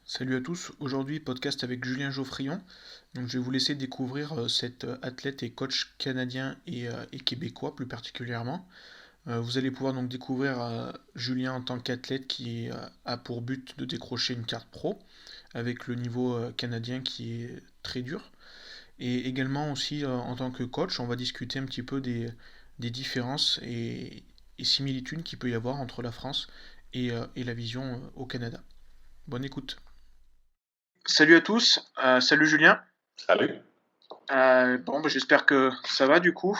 Salut à tous, aujourd'hui podcast avec Julien Geoffrion. Donc, je vais vous laisser découvrir cet athlète et coach canadien et québécois plus particulièrement. Vous allez pouvoir donc découvrir Julien en tant qu'athlète qui a pour but de décrocher une carte pro avec le niveau canadien qui est très dur. Et également aussi en tant que coach, on va discuter un petit peu des différences et similitudes qu'il peut y avoir entre la France et la vision au Canada. Bonne écoute. Salut à tous, salut Julien. Salut. J'espère que ça va du coup.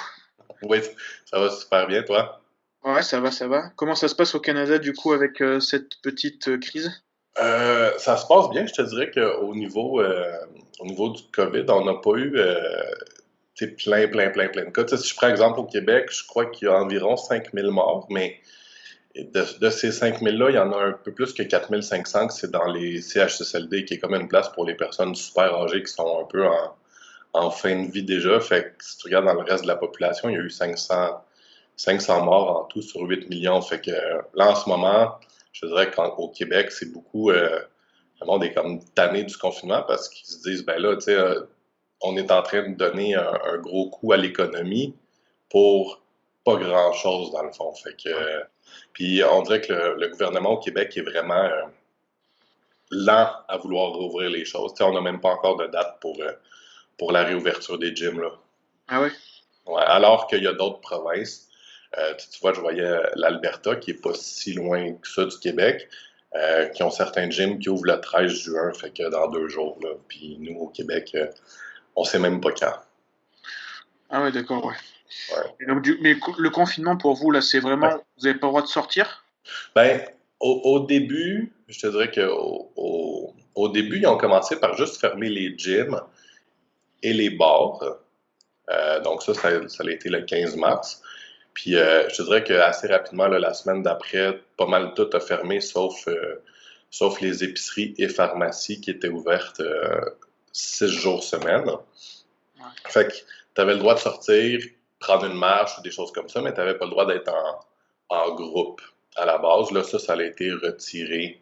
Oui, ça va super bien, toi? Ouais, ça va, ça va. Comment ça se passe au Canada du coup avec cette petite crise? Ça se passe bien, je te dirais au niveau du COVID, on n'a pas eu tu sais, plein de cas. Tu sais, si je prends exemple au Québec, je crois qu'il y a environ 5000 morts, mais de ces 5000-là, il y en a un peu plus que 4500 que c'est dans les CHSLD, qui est comme une place pour les personnes super âgées qui sont un peu en fin de vie déjà. Fait que si tu regardes dans le reste de la population, il y a eu 500 morts en tout sur 8 millions. Fait que là, en ce moment, je dirais qu'au Québec, c'est beaucoup. Le monde est comme tanné du confinement parce qu'ils se disent, ben là, tu sais, on est en train de donner un gros coup à l'économie pour pas grand-chose, dans le fond. Fait que. Ouais. Puis on dirait que le gouvernement au Québec est vraiment lent à vouloir rouvrir les choses. Tu sais, on n'a même pas encore de date pour la réouverture des gyms, là. Ah ouais? Ouais, alors qu'il y a d'autres provinces. Tu vois, je voyais l'Alberta, qui est pas si loin que ça du Québec, qui ont certains gyms qui ouvrent le 13 juin, fait que dans 2 jours, là. Puis nous, au Québec, on sait même pas quand. Ah ouais, d'accord, ouais. Ouais. Et donc, le confinement pour vous là, c'est vraiment, Ouais. vous n'avez pas le droit de sortir? Ben, au début, je te dirais qu'au début, ils ont commencé par juste fermer les gyms et les bars. Donc ça a été le 15 mars. Puis je te dirais qu'assez rapidement, là, la semaine d'après, pas mal tout a fermé, sauf les épiceries et pharmacies qui étaient ouvertes 6 jours semaine. Ouais. Fait que tu avais le droit de sortir, prendre une marche ou des choses comme ça, mais tu n'avais pas le droit d'être en groupe à la base. Là, ça a été retiré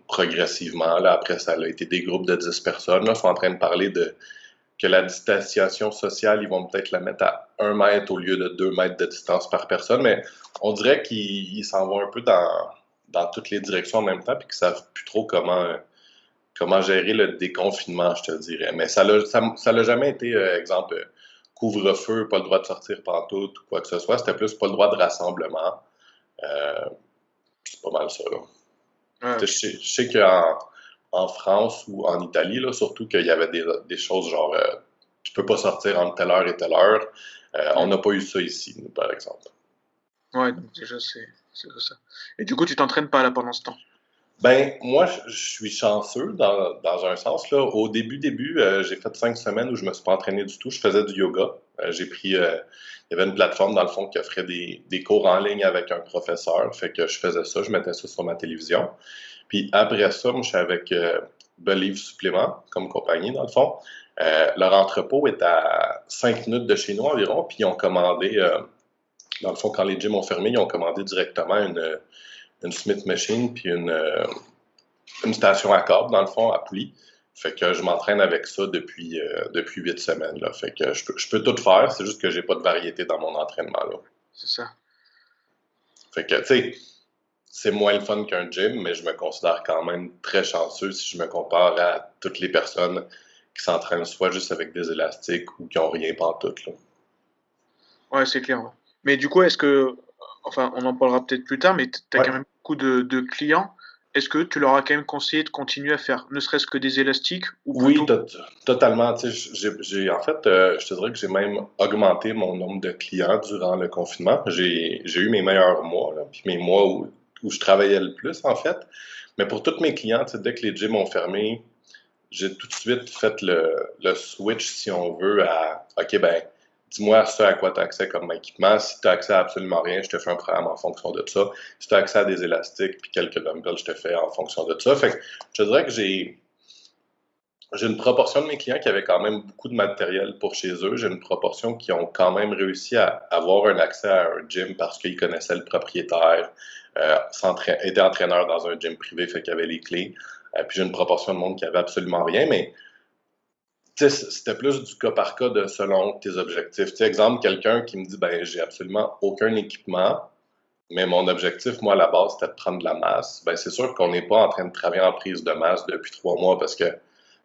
progressivement. Là, après, ça a été des groupes de 10 personnes. Là, ils sont en train de parler de que la distanciation sociale, ils vont peut-être la mettre à 1 mètre au lieu de 2 mètres de distance par personne, mais on dirait qu'ils s'en vont un peu dans toutes les directions en même temps, puis qu'ils savent plus trop comment gérer le déconfinement, je te dirais. Mais ça l'a jamais été, exemple, couvre-feu, pas le droit de sortir pantoute ou quoi que ce soit. C'était plus pas le droit de rassemblement. Euh, c'est pas mal ça, là. Ouais, ok. Je sais qu'en France ou en Italie, là, surtout qu'il y avait des choses genre tu peux pas sortir entre telle heure et telle heure. On Ouais. n'a pas eu ça ici, nous, par exemple. Ouais, donc déjà c'est ça. Et du coup, tu t'entraînes pas là pendant ce temps? Ben, moi, je suis chanceux dans un sens, là. Au début, j'ai fait 5 semaines où je me suis pas entraîné du tout. Je faisais du yoga. Il y avait une plateforme, dans le fond, qui offrait des cours en ligne avec un professeur. Fait que je faisais ça, je mettais ça sur ma télévision. Puis après ça, moi, je suis avec Believe Supplément comme compagnie, dans le fond. Leur entrepôt est à 5 minutes de chez nous environ, puis ils ont commandé, dans le fond, quand les gyms ont fermé, ils ont commandé directement une Smith Machine, puis une station à câble, dans le fond, à poulie. Fait que je m'entraîne avec ça depuis 8 semaines. Là. Fait que je peux tout faire, c'est juste que j'ai pas de variété dans mon entraînement. Là. C'est ça. Fait que, tu sais, c'est moins le fun qu'un gym, mais je me considère quand même très chanceux si je me compare à toutes les personnes qui s'entraînent soit juste avec des élastiques ou qui ont rien pantoute, là. Ouais, c'est clair, ouais. Mais du coup, enfin, on en parlera peut-être plus tard, mais tu as quand Ouais. même beaucoup de clients. Est-ce que tu leur as quand même conseillé de continuer à faire ne serait-ce que des élastiques ou Oui, plutôt... totalement. Tu sais, en fait, je te dirais que j'ai même augmenté mon nombre de clients durant le confinement. J'ai eu mes meilleurs mois, là, puis mes mois où je travaillais le plus, en fait. Mais pour tous mes clients, tu sais, dès que les gyms ont fermé, j'ai tout de suite fait le switch, si on veut, à OK, ben, dis-moi ce à quoi tu as accès comme équipement. Si tu as accès à absolument rien, je te fais un programme en fonction de ça. Si tu as accès à des élastiques puis quelques dumbbells, je te fais en fonction de ça. Fait que je te dirais que j'ai une proportion de mes clients qui avaient quand même beaucoup de matériel pour chez eux. J'ai une proportion qui ont quand même réussi à avoir un accès à un gym parce qu'ils connaissaient le propriétaire, étaient entraîneurs dans un gym privé, fait qu'il y avait les clés. Puis j'ai une proportion de monde qui avait absolument rien, mais c'était plus du cas par cas de selon tes objectifs. Exemple, quelqu'un qui me dit, ben, j'ai absolument aucun équipement, mais mon objectif, moi, à la base, c'était de prendre de la masse. Ben, c'est sûr qu'on n'est pas en train de travailler en prise de masse depuis 3 mois parce que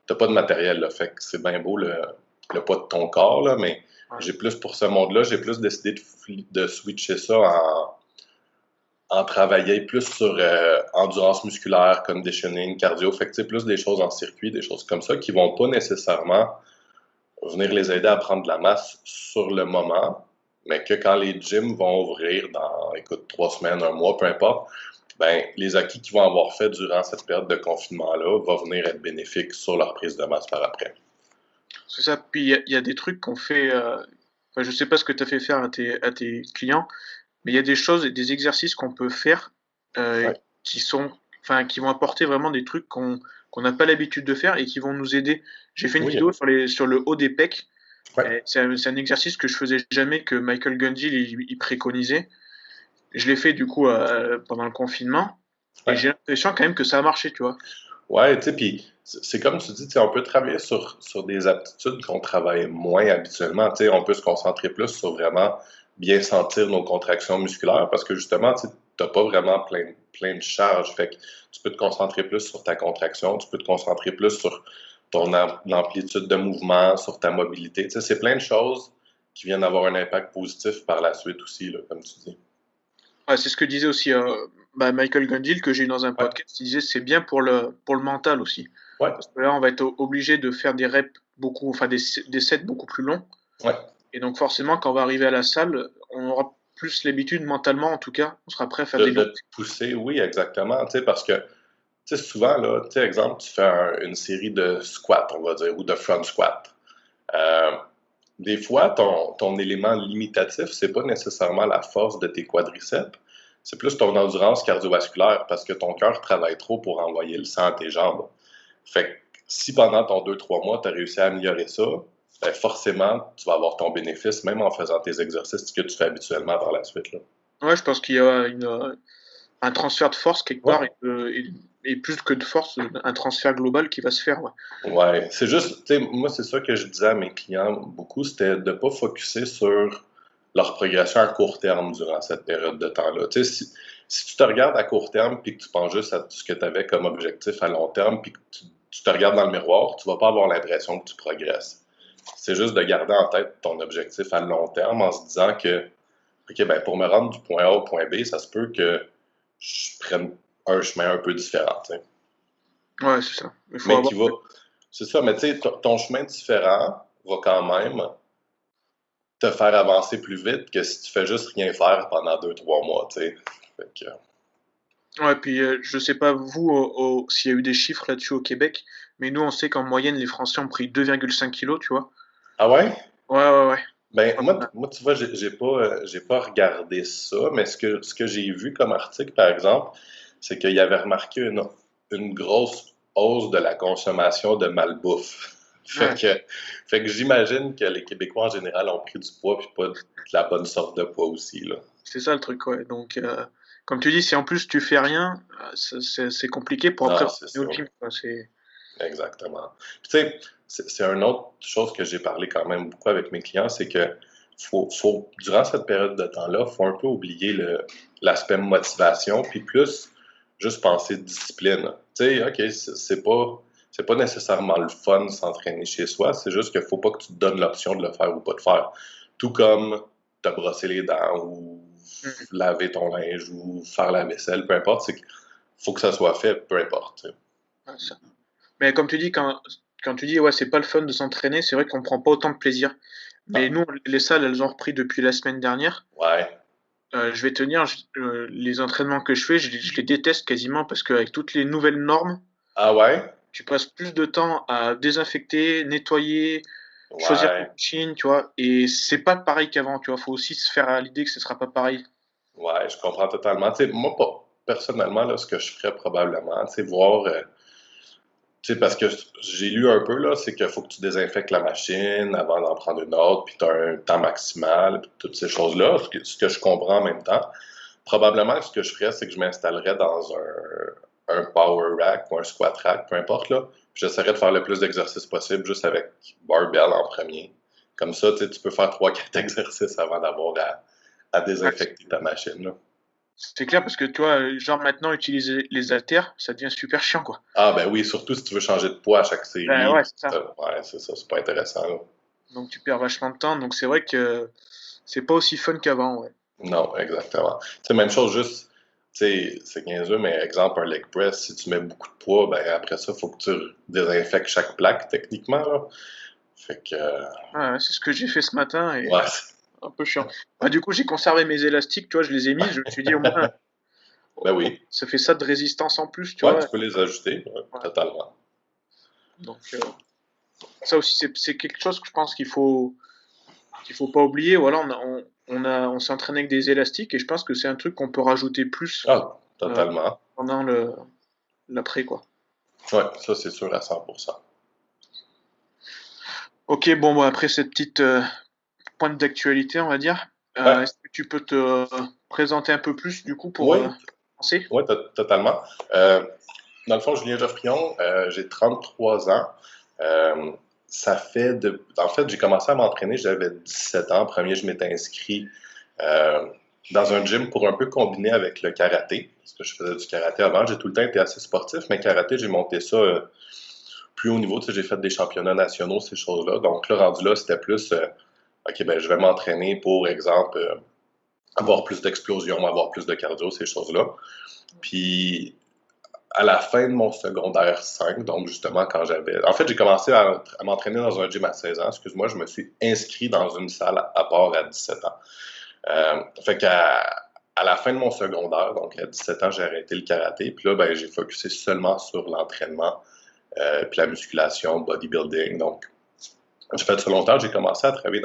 t'as pas de matériel, là. Fait que c'est bien beau le poids de ton corps, là, mais Ouais. j'ai plus pour ce monde-là, j'ai plus décidé de switcher ça en travaillant plus sur endurance musculaire, conditioning, cardio. Fait que, tu sais, plus des choses en circuit, des choses comme ça qui vont pas nécessairement venir les aider à prendre de la masse sur le moment, mais que quand les gyms vont ouvrir dans, écoute, 3 semaines, un mois, peu importe, ben, les acquis qu'ils vont avoir fait durant cette période de confinement-là vont venir être bénéfiques sur leur prise de masse par après. C'est ça. Puis il y a des trucs qu'on fait. Enfin, je sais pas ce que tu as fait faire à tes clients, mais il y a des choses et des exercices qu'on peut faire euh, Ouais. qui sont, enfin, qui vont apporter vraiment des trucs qu'on n'a pas l'habitude de faire et qui vont nous aider. J'ai fait une Oui, vidéo sur le haut des pecs. ouais. Et c'est un exercice que je faisais jamais, que Michael Gundil il préconisait. Je l'ai fait du coup pendant le confinement et Ouais. j'ai l'impression quand même que ça a marché, tu vois. Ouais, tu sais, puis c'est comme tu dis, tu sais, on peut travailler sur des aptitudes qu'on travaille moins habituellement. Tu sais, on peut se concentrer plus sur vraiment bien sentir nos contractions musculaires parce que justement, tu n'as pas vraiment plein de charges. Fait que tu peux te concentrer plus sur ta contraction, tu peux te concentrer plus sur ton amplitude de mouvement, sur ta mobilité. Tu sais, c'est plein de choses qui viennent avoir un impact positif par la suite aussi, là, comme tu dis. Ouais, c'est ce que disait aussi Michael Gundil, que j'ai eu dans un Ouais, podcast. Il disait c'est bien pour le mental aussi. ouais, Parce que là, on va être obligé de faire des reps beaucoup, enfin des sets beaucoup plus longs. ouais. Et donc forcément, quand on va arriver à la salle, on aura plus l'habitude mentalement, en tout cas, on sera prêt à faire des De longs. te pousser, oui, exactement. Tu sais, parce que tu sais, souvent, là, tu sais, exemple, tu fais une série de squats, on va dire, ou de front squat. Euh, des fois, ton élément limitatif, c'est pas nécessairement la force de tes quadriceps, c'est plus ton endurance cardiovasculaire parce que ton cœur travaille trop pour envoyer le sang à tes jambes. Fait que si pendant ton 2-3 mois, tu as réussi à améliorer ça, ben forcément, tu vas avoir ton bénéfice même en faisant tes exercices que tu fais habituellement par la suite. Là. Ouais, je pense qu'il y a un transfert de force quelque Ouais. part et plus que de force, un transfert global qui va se faire. Ouais. Ouais, c'est juste, tu sais, moi, c'est ça que je disais à mes clients beaucoup, c'était de ne pas focuser sur leur progression à court terme durant cette période de temps-là. Tu sais, si tu te regardes à court terme puis que tu penses juste à ce que tu avais comme objectif à long terme puis que tu te regardes dans le miroir, tu vas pas avoir l'impression que tu progresses. C'est juste de garder en tête ton objectif à long terme en se disant que, OK, ben, pour me rendre du point A au point B, ça se peut que je prenne un chemin un peu différent, tu sais. Ouais, c'est ça. Il faut Mais avoir. qui va, c'est ça, mais tu sais, ton chemin différent va quand même te faire avancer plus vite que si tu fais juste rien faire pendant 2-3 mois, tu sais. Fait que, Ouais, puis je sais pas vous s'il y a eu des chiffres là-dessus au Québec, mais nous on sait qu'en moyenne les Français ont pris 2,5 kilos, tu vois. ah ouais? Ouais, ouais, ouais. Ben, Ouais, moi, tu vois, j'ai pas regardé ça, mais ce que j'ai vu comme article, par exemple, c'est qu'il y avait remarqué une grosse hausse de la consommation de malbouffe. Fait ouais, que, fait que j'imagine que les Québécois en général ont pris du poids, puis pas de la bonne sorte de poids aussi, là. c'est ça le truc, ouais. Donc, comme tu dis, si en plus tu fais rien, c'est compliqué pour après Non, c'est revenir au sûr. gym, quoi. C'est. Exactement. Puis, tu sais, c'est une autre chose que j'ai parlé quand même beaucoup avec mes clients, c'est que durant cette période de temps-là, il faut un peu oublier l'aspect motivation, puis plus juste penser discipline. Tu sais, OK, c'est pas nécessairement le fun de s'entraîner chez soi, c'est juste qu'il faut pas que tu te donnes l'option de le faire ou pas de faire. Tout comme te brosser les dents ou Mhm. laver ton linge ou faire la vaisselle, peu importe, c'est qu'il faut que ça soit fait, peu importe. Tu sais. Ouais, ça. Mais comme tu dis, quand tu dis ouais, c'est pas le fun de s'entraîner, c'est vrai qu'on prend pas autant de plaisir. Mais Non. nous, les salles, elles ont repris depuis la semaine dernière. Ouais. Je vais tenir, les entraînements que je fais, je les déteste quasiment parce qu'avec toutes les nouvelles normes, Ah ouais? tu passes plus de temps à désinfecter, nettoyer, choisir tes Ouais. machines, tu vois. Et c'est pas pareil qu'avant, tu vois. Faut aussi se faire à l'idée que ce sera pas pareil. Ouais, je comprends totalement. Tu sais, moi, personnellement, là, ce que je ferais probablement, tu sais, voir, tu sais, parce que j'ai lu un peu, là, c'est qu'il faut que tu désinfectes la machine avant d'en prendre une autre, puis tu as un temps maximal, puis toutes ces choses-là, ce que je comprends en même temps. Probablement, ce que je ferais, c'est que je m'installerais dans un power rack ou un squat rack, peu importe, là. Puis j'essaierais de faire le plus d'exercices possible juste avec barbell en premier. Comme ça, tu peux faire 3-4 exercices avant d'avoir à Ouais, désinfecter ta machine, là. c'est clair parce que tu vois, genre maintenant utiliser les haltères, ça devient super chiant, quoi. Ah ben oui, surtout si tu veux changer de poids à chaque Ben série. ouais, c'est ça. Ouais, c'est ça, c'est pas intéressant, là. Donc tu perds vachement de temps, donc c'est vrai que c'est pas aussi fun qu'avant, ouais. Non, exactement. Tu sais, même chose, juste, tu sais, c'est niaiseux, mais exemple, un leg press, si tu mets beaucoup de poids, ben après ça, il faut que tu désinfectes chaque plaque, techniquement, là. Fait que, Ouais, ouais, c'est ce que j'ai fait ce matin et ouais, un peu chiant. Bah, du coup, j'ai conservé mes élastiques, tu vois, je les ai mis, je me suis dit au moins, ben oui. ça fait ça de résistance en plus, tu Ouais, vois. tu peux les ajouter, ouais, Ouais. totalement. Donc ça aussi, c'est quelque chose que je pense qu'il faut pas oublier. Voilà, on s'est entraîné avec des élastiques et je pense que c'est un truc qu'on peut rajouter plus Ah, euh, totalement. pendant l'après, quoi. Ouais, ça, c'est sûr à 100%. Ok, bon, bah, après cette petite pointe d'actualité, on va dire, Ouais, est-ce que tu peux te présenter un peu plus, du coup, oui, pour commencer? ouais, totalement. Euh, Dans le fond, Julien Geoffrion, j'ai 33 ans. Euh, En fait, j'ai commencé à m'entraîner, j'avais 17 ans. Premier, je m'étais inscrit euh, dans un gym pour un peu combiner avec le karaté, parce que je faisais du karaté avant. J'ai tout le temps été assez sportif, mais karaté, j'ai monté ça plus haut niveau. Tu sais, j'ai fait des championnats nationaux, ces choses-là. Donc là, rendu là, c'était plus, OK, ben, je vais m'entraîner pour exemple, avoir plus d'explosion, avoir plus de cardio, ces choses-là. Puis à la fin de mon secondaire 5, donc justement quand j'avais... En fait, j'ai commencé à m'entraîner dans un gym à 16 ans. Excuse-moi, je me suis inscrit dans une salle à part à 17 ans. Fait qu'à la fin de mon secondaire, donc à 17 ans, j'ai arrêté le karaté. Puis là, ben, j'ai focusé seulement sur l'entraînement, puis la musculation, bodybuilding. Donc, j'ai fait ça longtemps. J'ai commencé à travailler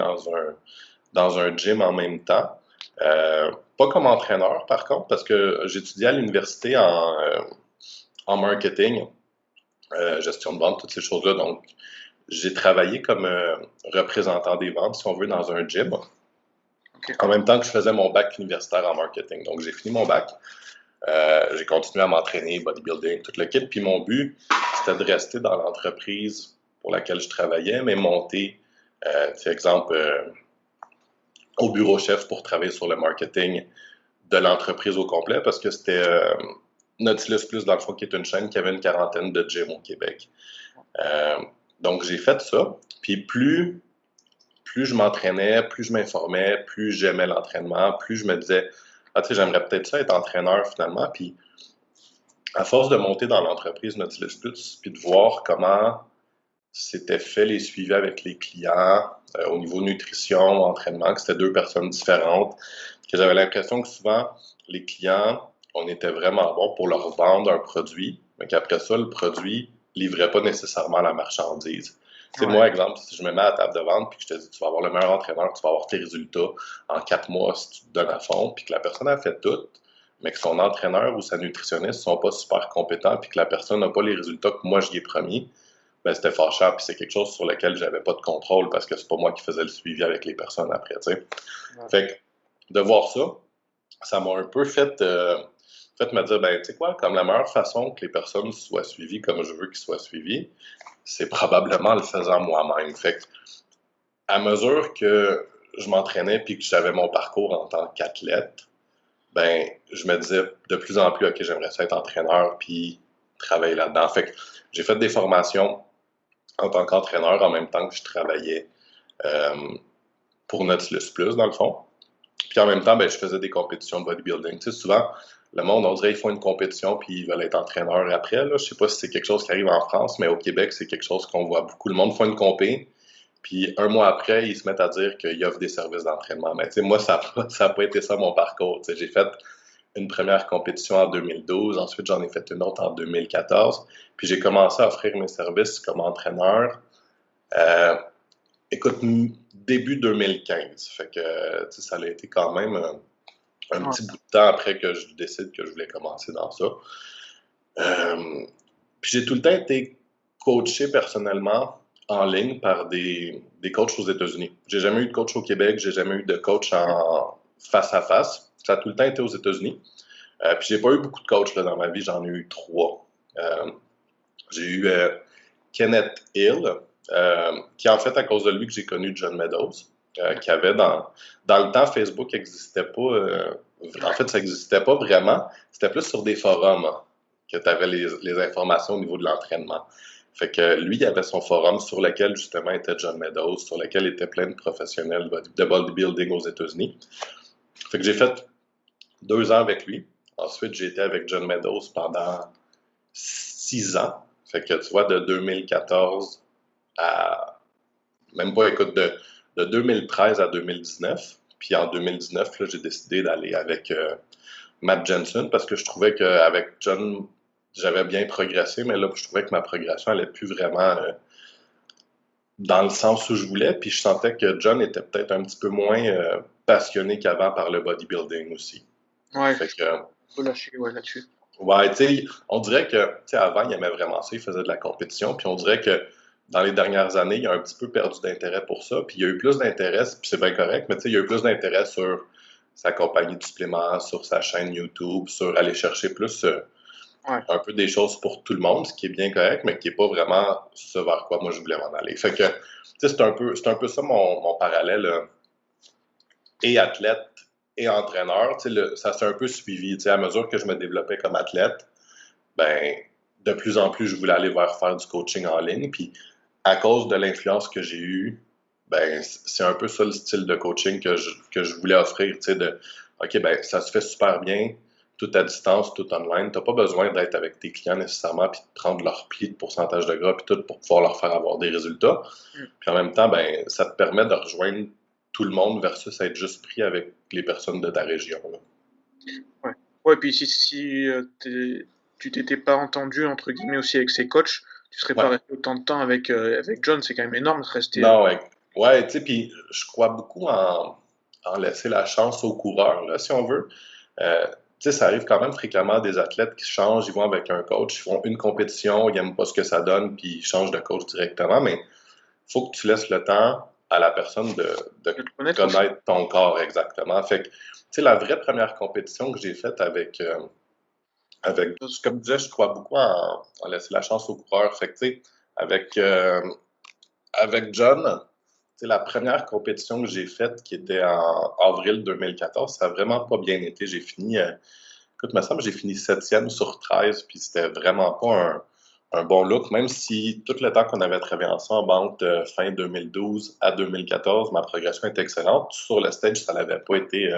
dans un gym en même temps. Pas comme entraîneur, par contre, parce que j'étudiais à l'université en marketing, gestion de vente, toutes ces choses-là. Donc, j'ai travaillé comme représentant des ventes, si on veut, dans un gym, Ok. en même temps que je faisais mon bac universitaire en marketing. Donc, j'ai fini mon bac. J'ai continué à m'entraîner, bodybuilding, tout le kit. Puis mon but, c'était de rester dans l'entreprise pour laquelle je travaillais, mais monter, exemple, au bureau chef pour travailler sur le marketing de l'entreprise au complet, parce que c'était Nautilus Plus, dans le fond, qui est une chaîne qui avait une quarantaine de gyms au Québec. Euh, donc, j'ai fait ça. Puis plus je m'entraînais, plus je m'informais, plus j'aimais l'entraînement, plus je me disais, ah, tu sais, j'aimerais peut-être ça être entraîneur finalement. Puis, à force de monter dans l'entreprise Nautilus Plus, puis de voir comment c'était fait les suivis avec les clients, au niveau nutrition, entraînement, que c'était deux personnes différentes, que j'avais l'impression que souvent, les clients, on était vraiment bon pour leur vendre un produit, mais qu'après ça, le produit livrait pas nécessairement la marchandise. Tu sais, Ouais. moi, exemple, si je me mets à la table de vente puis que je te dis, tu vas avoir le meilleur entraîneur, tu vas avoir tes résultats en 4 mois si tu te donnes à fond, puis que la personne a fait tout, mais que son entraîneur ou sa nutritionniste ne sont pas super compétents, puis que la personne n'a pas les résultats que moi j'y ai promis, ben c'était fâchant, puis c'est quelque chose sur lequel j'avais pas de contrôle parce que c'est pas moi qui faisais le suivi avec les personnes après, tu sais. Ouais. Fait que de voir ça, ça m'a un peu fait me dire, ben, tu sais quoi, comme la meilleure façon que les personnes soient suivies comme je veux qu'ils soient suivies, c'est probablement en le faisant moi-même. Fait que, à mesure que je m'entraînais puis que j'avais mon parcours en tant qu'athlète, ben, je me disais de plus en plus, OK, j'aimerais ça être entraîneur puis travailler là-dedans. Fait que j'ai fait des formations en tant qu'entraîneur en même temps que je travaillais euh, pour Nautilus Plus, dans le fond. Puis en même temps, ben, je faisais des compétitions de bodybuilding. Tu sais, souvent, le monde, on dirait qu'ils font une compétition puis ils veulent être entraîneurs après. Là. Je sais pas si c'est quelque chose qui arrive en France, mais au Québec, c'est quelque chose qu'on voit beaucoup. Le monde fait une compé, puis un mois après, ils se mettent à dire qu'ils offrent des services d'entraînement. Mais tu sais, moi, ça n'a pas été ça mon parcours. Tu sais, j'ai fait une première compétition en 2012, ensuite j'en ai fait une autre en 2014, puis j'ai commencé à offrir mes services comme entraîneur. Euh, Écoute, début 2015. Fait que, tu sais, ça a été quand même un Ouais. petit bout de temps après que je décide que je voulais commencer dans ça. Euh, Puis j'ai tout le temps été coaché personnellement en ligne par des coachs aux États-Unis. J'ai jamais eu de coach au Québec, j'ai jamais eu de coach en face à face. Ça a tout le temps été aux États-Unis. Puis j'ai pas eu beaucoup de coachs là, dans ma vie, j'en ai eu 3. J'ai eu Kenneth Hill, qui en fait, à cause de lui que j'ai connu John Meadows, qui avait dans le temps, Facebook n'existait pas. En fait, ça n'existait pas vraiment. C'était plus sur des forums que tu avais les informations au niveau de l'entraînement. Fait que lui, il avait son forum sur lequel justement était John Meadows, sur lequel étaient plein de professionnels de bodybuilding aux États-Unis. Fait que j'ai fait 2 ans avec lui. Ensuite, j'ai été avec John Meadows pendant 6 ans. Fait que tu vois, de 2014 à même pas, écoute, de 2013 à 2019. Puis en 2019, là, j'ai décidé d'aller avec Matt Jensen parce que je trouvais qu'avec John, j'avais bien progressé, mais là, je trouvais que ma progression n'allait plus vraiment dans le sens où je voulais. Puis je sentais que John était peut-être un petit peu moins passionné qu'avant par le bodybuilding aussi. Ouais, Fait je que, peux lâcher là-dessus. ouais, tu sais, on dirait que, tu sais, avant, il aimait vraiment ça, il faisait de la compétition, puis on dirait que dans les dernières années, il a un petit peu perdu d'intérêt pour ça, puis il y a eu plus d'intérêt, puis c'est bien correct, mais tu sais, il y a eu plus d'intérêt sur sa compagnie de suppléments, sur sa chaîne YouTube, sur aller chercher plus Ouais. un peu des choses pour tout le monde, ce qui est bien correct, mais qui n'est pas vraiment ce vers quoi moi je voulais m'en aller. Fait que, tu sais, c'est un peu ça mon parallèle, et athlète et entraîneur, tu sais, ça s'est un peu suivi, tu sais, à mesure que je me développais comme athlète, ben, de plus en plus, je voulais aller vers faire du coaching en ligne. Puis, à cause de l'influence que j'ai eue, ben, c'est un peu ça le style de coaching que je voulais offrir. Tu sais, OK, ben, ça se fait super bien, tout à distance, tout online. Tu n'as pas besoin d'être avec tes clients nécessairement, puis de prendre leur pli de pourcentage de gras, puis tout pour pouvoir leur faire avoir des résultats. Mm. Puis en même temps, ben, ça te permet de rejoindre tout le monde versus être juste pris avec les personnes de ta région, là. Ouais. Ouais, puis si tu t'étais pas entendu, entre guillemets, aussi avec ses coachs, tu serais pas Ouais. resté autant de temps avec John, c'est quand même énorme de rester. Non, ouais. Ouais, tu sais, puis je crois beaucoup en laisser la chance aux coureurs, là, si on veut. Tu sais, ça arrive quand même fréquemment des athlètes qui changent, ils vont avec un coach, ils font une compétition, ils n'aiment pas ce que ça donne, puis ils changent de coach directement, mais il faut que tu laisses le temps à la personne de De te connaître aussi. connaître ton corps exactement. Fait que, tu sais, la vraie première compétition que j'ai faite avec, comme je disais, je crois beaucoup en laisser la chance aux coureurs. Fait que, tu sais, avec John, c'est la première compétition que j'ai faite, qui était en avril 2014, ça a vraiment pas bien été. J'ai fini, écoute, il me semble que j'ai fini 7e sur 13, puis c'était vraiment pas un bon look, même si tout le temps qu'on avait travaillé ensemble, entre fin 2012 à 2014, ma progression était excellente. Sur le stage, ça n'avait pas été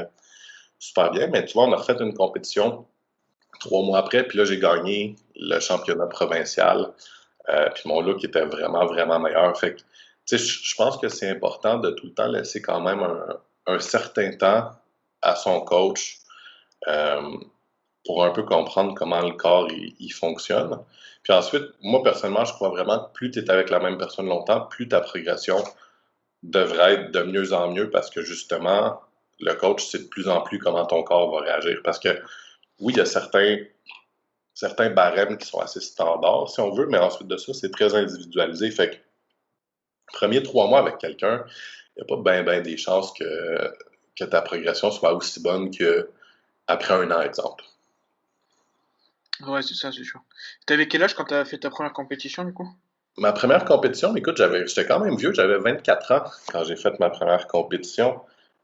super bien, mais tu vois, on a refait une compétition 3 mois après, puis là, j'ai gagné le championnat provincial, puis mon look était vraiment, vraiment meilleur. Fait que, tu sais, je pense que c'est important de tout le temps laisser quand même un certain temps à son coach euh, pour un peu comprendre comment le corps il fonctionne. Puis ensuite, moi personnellement, je crois vraiment que plus tu es avec la même personne longtemps, plus ta progression devrait être de mieux en mieux parce que justement, le coach sait de plus en plus comment ton corps va réagir. Parce que oui, il y a certains barèmes qui sont assez standards, si on veut, mais ensuite de ça, c'est très individualisé. Fait que premier 3 mois avec quelqu'un, il n'y a pas bien des chances que ta progression soit aussi bonne qu'après un an, exemple. Ouais, c'est ça, c'est sûr. T'avais quel âge quand t'as fait ta première compétition, du coup? Ma première compétition, écoute, j'étais quand même vieux, j'avais 24 ans quand j'ai fait ma première compétition.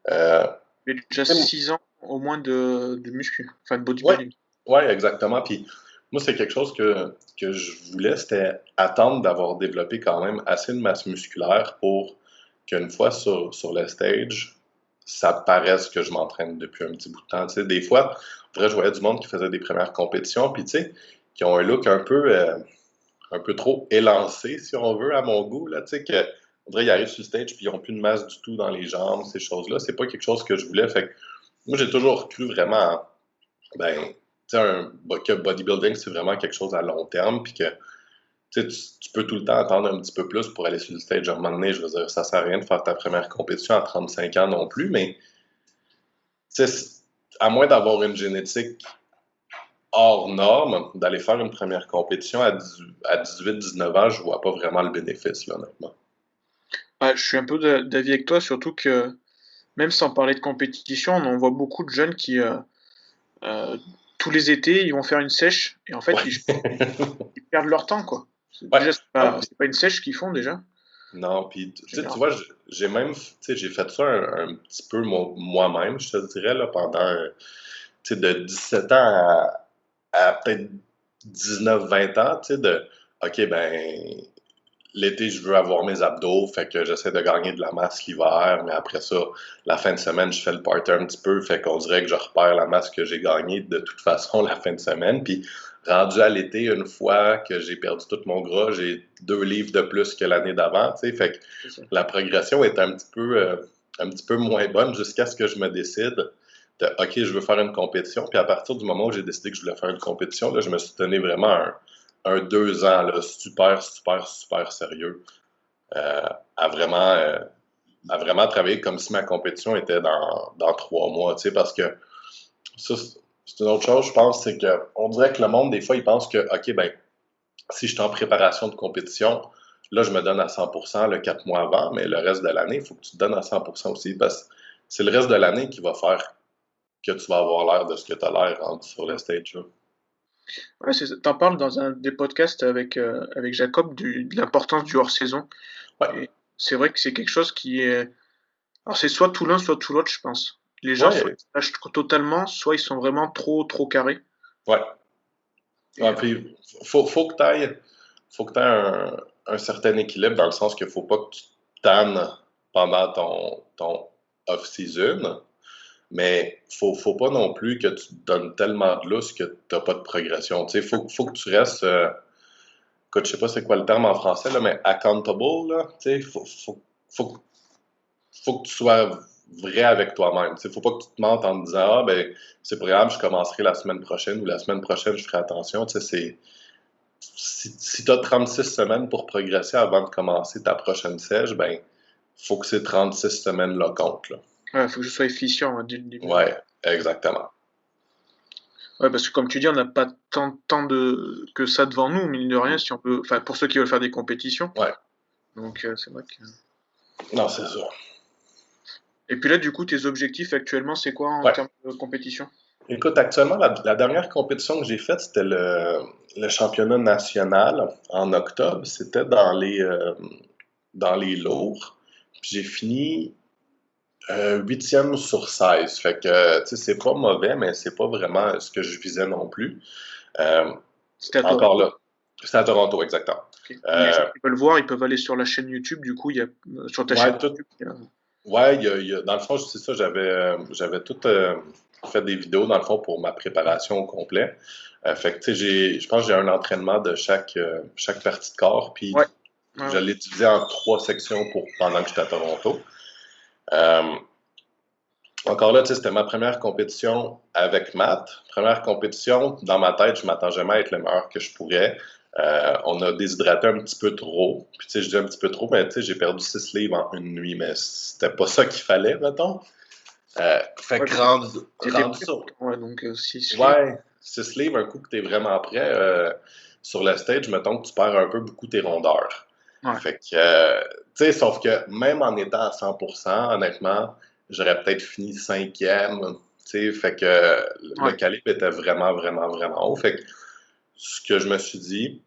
Euh, J'avais déjà tu sais, 6 ans au moins de muscu, enfin de ouais, bodybuilding. ouais, exactement. Puis moi, c'est quelque chose que je voulais, c'était attendre d'avoir développé quand même assez de masse musculaire pour qu'une fois sur le stage, ça paraisse que je m'entraîne depuis un petit bout de temps. Tu sais, des fois, en vrai, je voyais du monde qui faisait des premières compétitions, puis tu sais, qui ont un look un peu trop élancé, si on veut, à mon goût, là, tu sais, que, on dirait qu'ils arrivent sur le stage, puis ils n'ont plus de masse du tout dans les jambes, ces choses-là. C'est pas quelque chose que je voulais. Fait que moi, j'ai toujours cru vraiment ben, tu sais, que bodybuilding, c'est vraiment quelque chose à long terme, puis que tu sais, tu peux tout le temps attendre un petit peu plus pour aller sur le stage. À un moment donné, je veux dire, ça sert à rien de faire ta première compétition à 35 ans non plus, mais tu sais, à moins d'avoir une génétique hors norme, d'aller faire une première compétition à 18-19 ans, je vois pas vraiment le bénéfice, là, honnêtement. Ouais, je suis un peu d'avis avec toi, surtout que même sans parler de compétition, on en voit beaucoup de jeunes qui, tous les étés, ils vont faire une sèche et en fait, Ouais. ils perdent leur temps, quoi. Ouais. Déjà, Ah, c'est pas une sèche qu'ils font déjà, non, puis tu sais, tu généralement. vois, j'ai même, tu sais, j'ai fait ça un petit peu moi-même, je te dirais, là, pendant, tu sais, de 17 ans à peut-être 19-20 ans, tu sais, OK, ben, l'été, je veux avoir mes abdos, fait que j'essaie de gagner de la masse l'hiver, mais après ça, la fin de semaine, je fais le party un petit peu, fait qu'on dirait que je repère la masse que j'ai gagnée de toute façon la fin de semaine. Puis rendu à l'été, une fois que j'ai perdu tout mon gras, j'ai 2 livres de plus que l'année d'avant, tu sais, fait que C'est ça. la progression est un petit peu moins bonne jusqu'à ce que je me décide de OK, je veux faire une compétition. Puis à partir du moment où j'ai décidé que je voulais faire une compétition, là, je me suis donné vraiment un 2 ans là, super, super, super sérieux euh, à vraiment euh, à vraiment travailler comme si ma compétition était dans 3 mois, tu sais, parce que ça, c'est une autre chose, je pense, c'est que on dirait que le monde, des fois, il pense que, OK, ben, si je suis en préparation de compétition, là, je me donne à 100% le 4 mois avant, mais le reste de l'année, il faut que tu te donnes à 100% aussi, parce que c'est le reste de l'année qui va faire que tu vas avoir l'air de ce que tu as l'air rendu sur le stage, là. Ouais, c'est ça. Tu parles dans un des podcasts avec Jacob de l'importance du hors-saison Ouais, et c'est vrai que c'est quelque chose qui est alors c'est soit tout l'un, soit tout l'autre, je pense. Les gens, soit ouais, ils se lâchent totalement, soit ils sont vraiment trop carrés ouais. et Ouais, puis faut que tu un certain équilibre dans le sens qu'il faut pas que tu te tannes pendant ton off-season, mais faut pas non plus que tu te donnes tellement de lousse que tu n'as pas de progression. Tu sais, faut que tu restes, écoute, je sais pas c'est quoi le terme en français, là, mais accountable, là, tu sais, faut, faut que tu sois vrai avec toi-même. Il ne faut pas que tu te mentes en te disant, ah, ben, c'est pas grave, je commencerai la semaine prochaine ou la semaine prochaine, je ferai attention. Tu sais, si tu as 36 semaines pour progresser avant de commencer ta prochaine sèche, ben, faut que ces 36 semaines-là comptent, là. ouais, faut que je sois efficient, dès le début. Ouais, exactement. Ouais, parce que comme tu dis, on n'a pas tant de que ça devant nous, mine de rien, si on peut enfin, pour ceux qui veulent faire des compétitions, Ouais. donc c'est vrai que Non, c'est ça. et puis là, du coup, tes objectifs actuellement, c'est quoi en Ouais. termes de compétition? Écoute, actuellement, la dernière compétition que j'ai faite, c'était le championnat national en octobre. C'était dans les lourds. Puis j'ai fini 8e sur 16. Fait que, tu sais, c'est pas mauvais, mais c'est pas vraiment ce que je visais non plus. Euh, C'était à Encore Toronto? là, c'est à Toronto, exactement. OK. Les gens Euh, qui veulent voir, ils peuvent aller sur la chaîne YouTube, du coup, il y a sur ta chaîne ouais, tout, YouTube, il y a ouais, dans le fond, c'est ça, j'avais tout fait des vidéos, dans le fond, pour ma préparation au complet. Fait que, tu sais, je pense que j'ai un entraînement de chaque partie de corps, puis ouais, ouais, je ouais. l'ai divisé en 3 sections pendant que j'étais à Toronto. Euh, Encore là, tu sais, c'était ma première compétition avec Matt. Première compétition, dans ma tête, je m'attends jamais à être le meilleur que je pourrais. On a déshydraté un petit peu trop. Puis, tu sais, je dis un petit peu trop, mais tu sais, j'ai perdu 6 livres en une nuit, mais c'était pas ça qu'il fallait, mettons. Fait Ouais, que puis tu rendu prêt ça. pourtant, ouais, donc 6 livres, Ouais, 6 livres, un coup que t'es vraiment prêt, sur le stage, mettons que tu perds un peu beaucoup tes rondeurs. ouais, Fait que, tu sais, sauf que même en étant à 100%, honnêtement, j'aurais peut-être fini 5e, tu sais, fait que le ouais. calibre était vraiment, vraiment, vraiment haut. Fait que ce que je me suis dit,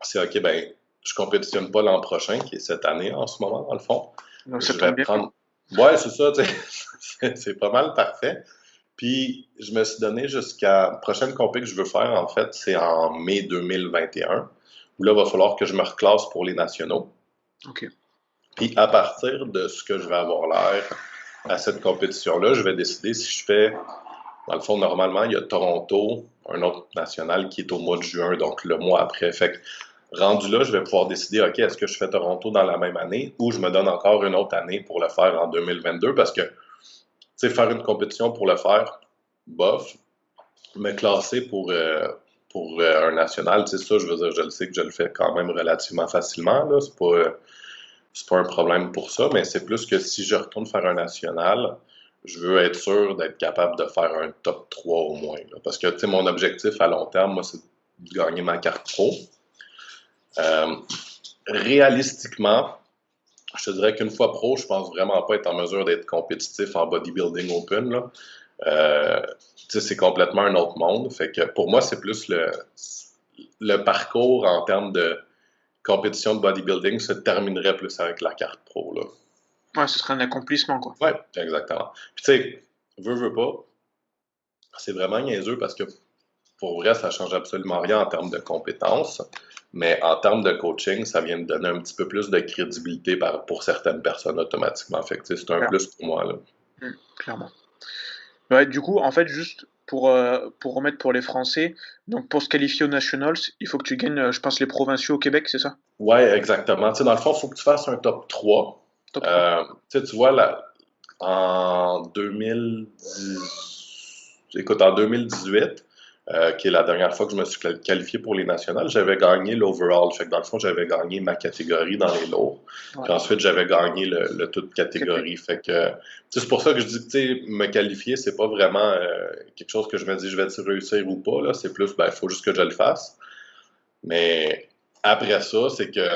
c'est OK, ben, je compétitionne pas l'an prochain, qui est cette année en ce moment, dans le fond. Donc ça Je vais tombe bien. prendre. Ouais, c'est ça, tu sais, c'est pas mal parfait. Puis, je me suis donné jusqu'à. La prochaine compé que je veux faire, en fait, c'est en mai 2021, où là, il va falloir que je me reclasse pour les nationaux. OK. Puis, à partir de ce que je vais avoir l'air à cette compétition-là, je vais décider si je fais. Dans le fond, normalement, il y a Toronto, un autre national qui est au mois de juin, donc le mois après. Fait que, rendu là, je vais pouvoir décider, OK, est-ce que je fais Toronto dans la même année ou je me donne encore une autre année pour le faire en 2022 parce que, tu sais, faire une compétition pour le faire, bof, me classer pour un national, tu sais, ça, je veux dire, je le sais que je le fais quand même relativement facilement, là, c'est pas un problème pour ça, mais c'est plus que si je retourne faire un national, je veux être sûr d'être capable de faire un top 3 au moins, là. Parce que, tu sais, mon objectif à long terme, moi, c'est de gagner ma carte pro. Euh, Réalistiquement, je te dirais qu'une fois pro, je pense vraiment pas être en mesure d'être compétitif en bodybuilding open, là. C'est complètement un autre monde. Fait que pour moi, c'est plus le parcours en termes de compétition de bodybuilding se terminerait plus avec la carte pro, là. Ouais, ce serait un accomplissement, quoi. Ouais, exactement. Puis tu sais, veux pas, c'est vraiment niaiseux parce que pour vrai, ça change absolument rien en termes de compétences, mais en termes de coaching, ça vient de donner un petit peu plus de crédibilité pour certaines personnes automatiquement. Fait que c'est un Claire. plus pour moi, là. Clairement. Ouais, du coup, en fait, juste pour remettre pour les Français, donc pour se qualifier aux Nationals, il faut que tu gagnes, je pense, les provinciaux au Québec, c'est ça? Ouais, exactement. Tu sais, dans le fond, il faut que tu fasses un top 3. Top 3. Tu vois, là, en 2010, écoute, en 2018, qui est la dernière fois que je me suis qualifié pour les nationales, j'avais gagné l'overall. Fait que dans le fond, j'avais gagné ma catégorie dans les lourds. Ouais. Puis ensuite, j'avais gagné le toute catégorie. Fait que, c'est pour ça que je dis que, me qualifier, c'est pas vraiment quelque chose que je me dis, je vais-tu réussir ou pas, là. C'est plus, ben, il faut juste que je le fasse. Mais après ça, c'est que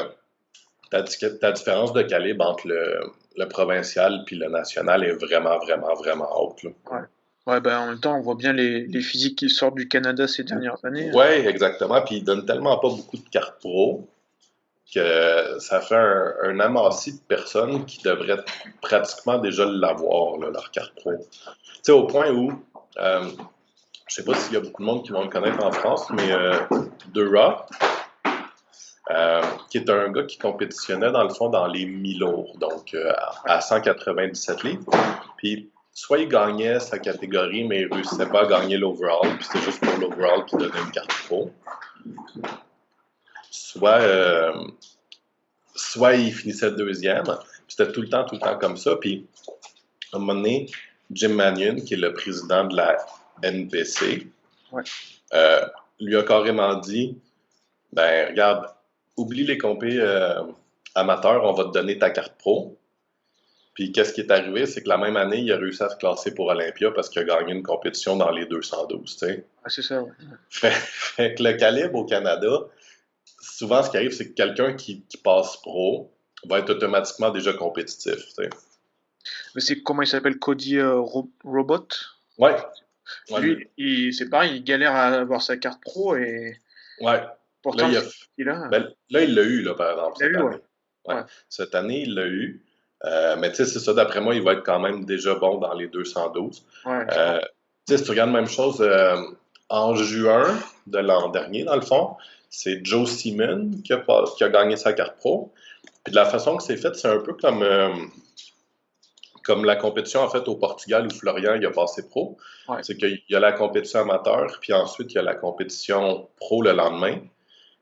ta différence de calibre entre le provincial puis le national est vraiment, vraiment, vraiment haute, là. Ouais. Ouais, ben, en même temps, on voit bien les physiques qui sortent du Canada ces dernières années. Ouais, exactement. Puis ils donnent tellement pas beaucoup de cartes pro que ça fait un amassis de personnes qui devraient pratiquement déjà l'avoir, là, leur carte pro. Tu sais, au point où, je sais pas s'il y a beaucoup de monde qui vont le connaître en France, mais Dura, qui est un gars qui compétitionnait dans le fond dans les mi-lourds, donc à 197 livres. Puis soit il gagnait sa catégorie, mais il ne réussissait pas à gagner l'overall, puis c'est juste pour l'overall qu'il donnait une carte pro. Soit il finissait deuxième, puis c'était tout le temps comme ça. Puis à un moment donné, Jim Manion, qui est le président de la NPC, Ouais. lui a carrément dit, ben regarde, oublie les compés amateurs, on va te donner ta carte pro. Puis qu'est-ce qui est arrivé, c'est que la même année, il a réussi à se classer pour Olympia parce qu'il a gagné une compétition dans les 212, tu sais. Ouais, c'est ça, ouais. Fait que le calibre au Canada, souvent ce qui arrive, c'est que quelqu'un qui passe pro va être automatiquement déjà compétitif, tu sais. Mais c'est comment il s'appelle, Cody Robot? Ouais. Lui, c'est pareil, il galère à avoir sa carte pro et Ouais. pourtant, Là, il a. là, il l'a eu, là, par exemple, Il a cette eu, année. ouais. Ouais. Ouais. Cette année, il l'a eu. Mais tu sais, c'est ça, d'après moi, il va être quand même déjà bon dans les 212. Ouais, Tu sais, si tu regardes la même chose, en juin de l'an dernier, dans le fond, c'est Joe Simon qui a gagné sa carte pro. Puis de la façon que c'est fait, c'est un peu comme la compétition en fait au Portugal où Florian il a passé pro. ouais. C'est qu'il y a la compétition amateur, puis ensuite il y a la compétition pro le lendemain.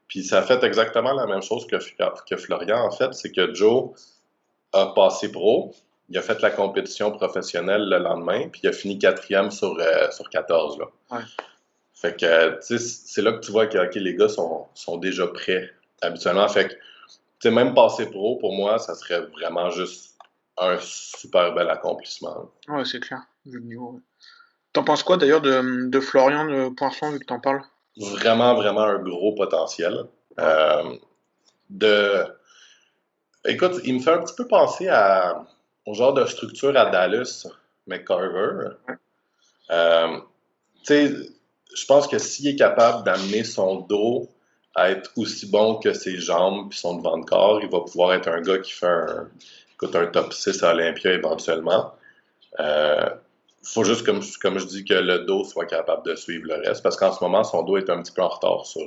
Puis ça a fait exactement la même chose que Florian en fait, c'est que Joe a passé pro, il a fait la compétition professionnelle le lendemain, puis il a fini quatrième sur 14. Là. Ouais. Fait que, tu sais, c'est là que tu vois que okay, les gars sont déjà prêts habituellement. Fait que, tu sais, même passer pro, pour moi, ça serait vraiment juste un super bel accomplissement. Ouais, c'est clair, vu le niveau. Ouais. T'en penses quoi d'ailleurs de Florian de Poinçon, vu que t'en parles? Vraiment, vraiment un gros potentiel. Ouais. De... Écoute, il me fait un petit peu penser au genre de structure à Dallas McCarver. Ouais. Tu sais, je pense que s'il est capable d'amener son dos à être aussi bon que ses jambes puis son devant de corps, il va pouvoir être un gars qui fait un top 6 à Olympia éventuellement. Faut juste, comme je dis, que le dos soit capable de suivre le reste, parce qu'en ce moment, son dos est un petit peu en retard sur...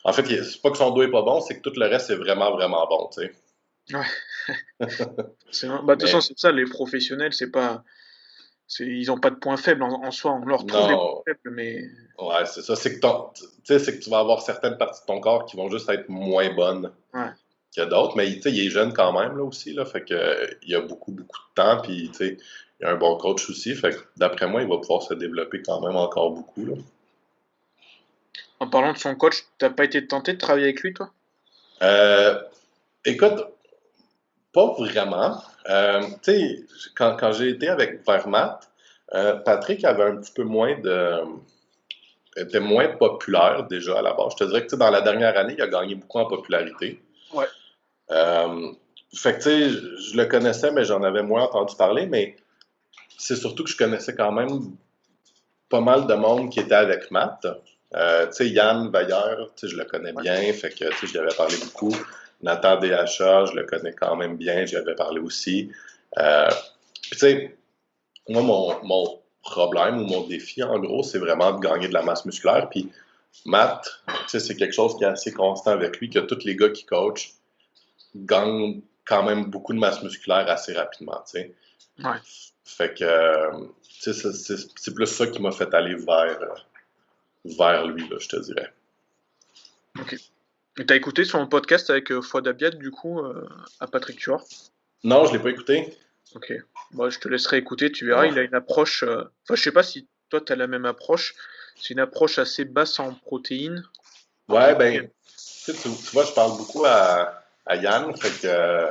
En fait, c'est pas que son dos est pas bon, c'est que tout le reste est vraiment, vraiment bon, tu sais. Ouais. Bah, de toute façon, Mais c'est ça, les professionnels, c'est pas. Ils ont pas de points faibles en soi. On leur trouve des points non, faibles, mais. ouais, c'est ça. C'est que tu vas avoir certaines parties de ton corps qui vont juste être moins bonnes Ouais. qu'il y a d'autres, mais il est jeune quand même là aussi, là, fait que il a beaucoup, beaucoup de temps, puis il y a un bon coach aussi, fait que d'après moi, il va pouvoir se développer quand même encore beaucoup, là. En parlant de son coach, t'as pas été tenté de travailler avec lui, toi? Euh, Écoute, pas vraiment. Tu sais, quand j'ai été avec Vermat, Patrick avait un petit peu était moins populaire déjà à la base. Je te dirais que dans la dernière année, il a gagné beaucoup en popularité. Ouais. Fait que tu sais, je le connaissais, mais j'en avais moins entendu parler, mais c'est surtout que je connaissais quand même pas mal de monde qui était avec Matt. Tu sais, Yann Vailleur, tu sais, je le connais Ouais. bien, fait que, tu sais, je lui avais parlé beaucoup. Nathan DHA, je le connais quand même bien, j'y avais parlé aussi. Puis, tu sais, moi, mon problème ou mon défi, en gros, c'est vraiment de gagner de la masse musculaire. Puis, Matt, tu sais, c'est quelque chose qui est assez constant avec lui, que tous les gars qui coachent gagnent quand même beaucoup de masse musculaire assez rapidement, tu sais. Ouais. Fait que, tu sais, c'est plus ça qui m'a fait aller vers lui, là, je te dirais. Ok. Et t'as écouté son podcast avec Fouad Abiad, du coup, à Patrick Tuor? Non, je l'ai pas écouté. Ok. Bon, je te laisserai écouter, tu verras. Non. Il a une approche. Enfin, je sais pas si toi, t'as la même approche. C'est une approche assez basse en protéines, entre Ouais, guillemets. ben, tu vois, je parle beaucoup à Yann, fait que,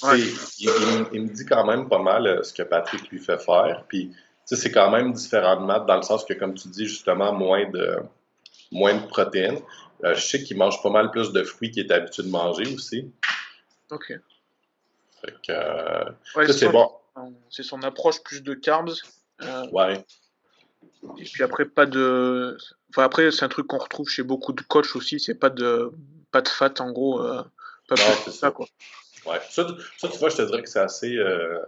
Ouais, tu sais, il me dit quand même pas mal ce que Patrick lui fait faire. Puis, tu sais, c'est quand même différent de Matt dans le sens que, comme tu dis, justement, moins de protéines. Je sais qu'il mange pas mal plus de fruits qu'il est habitué de manger aussi. ok. Fait que, Ouais, ça, c'est bon. c'est son approche plus de carbs. euh, Ouais. et puis après, pas de. Enfin, après, c'est un truc qu'on retrouve chez beaucoup de coachs aussi. C'est pas de fat, en gros. Pas Non, plus que c'est ça, ça. quoi. Ouais. Ça, tu vois, je te dirais que c'est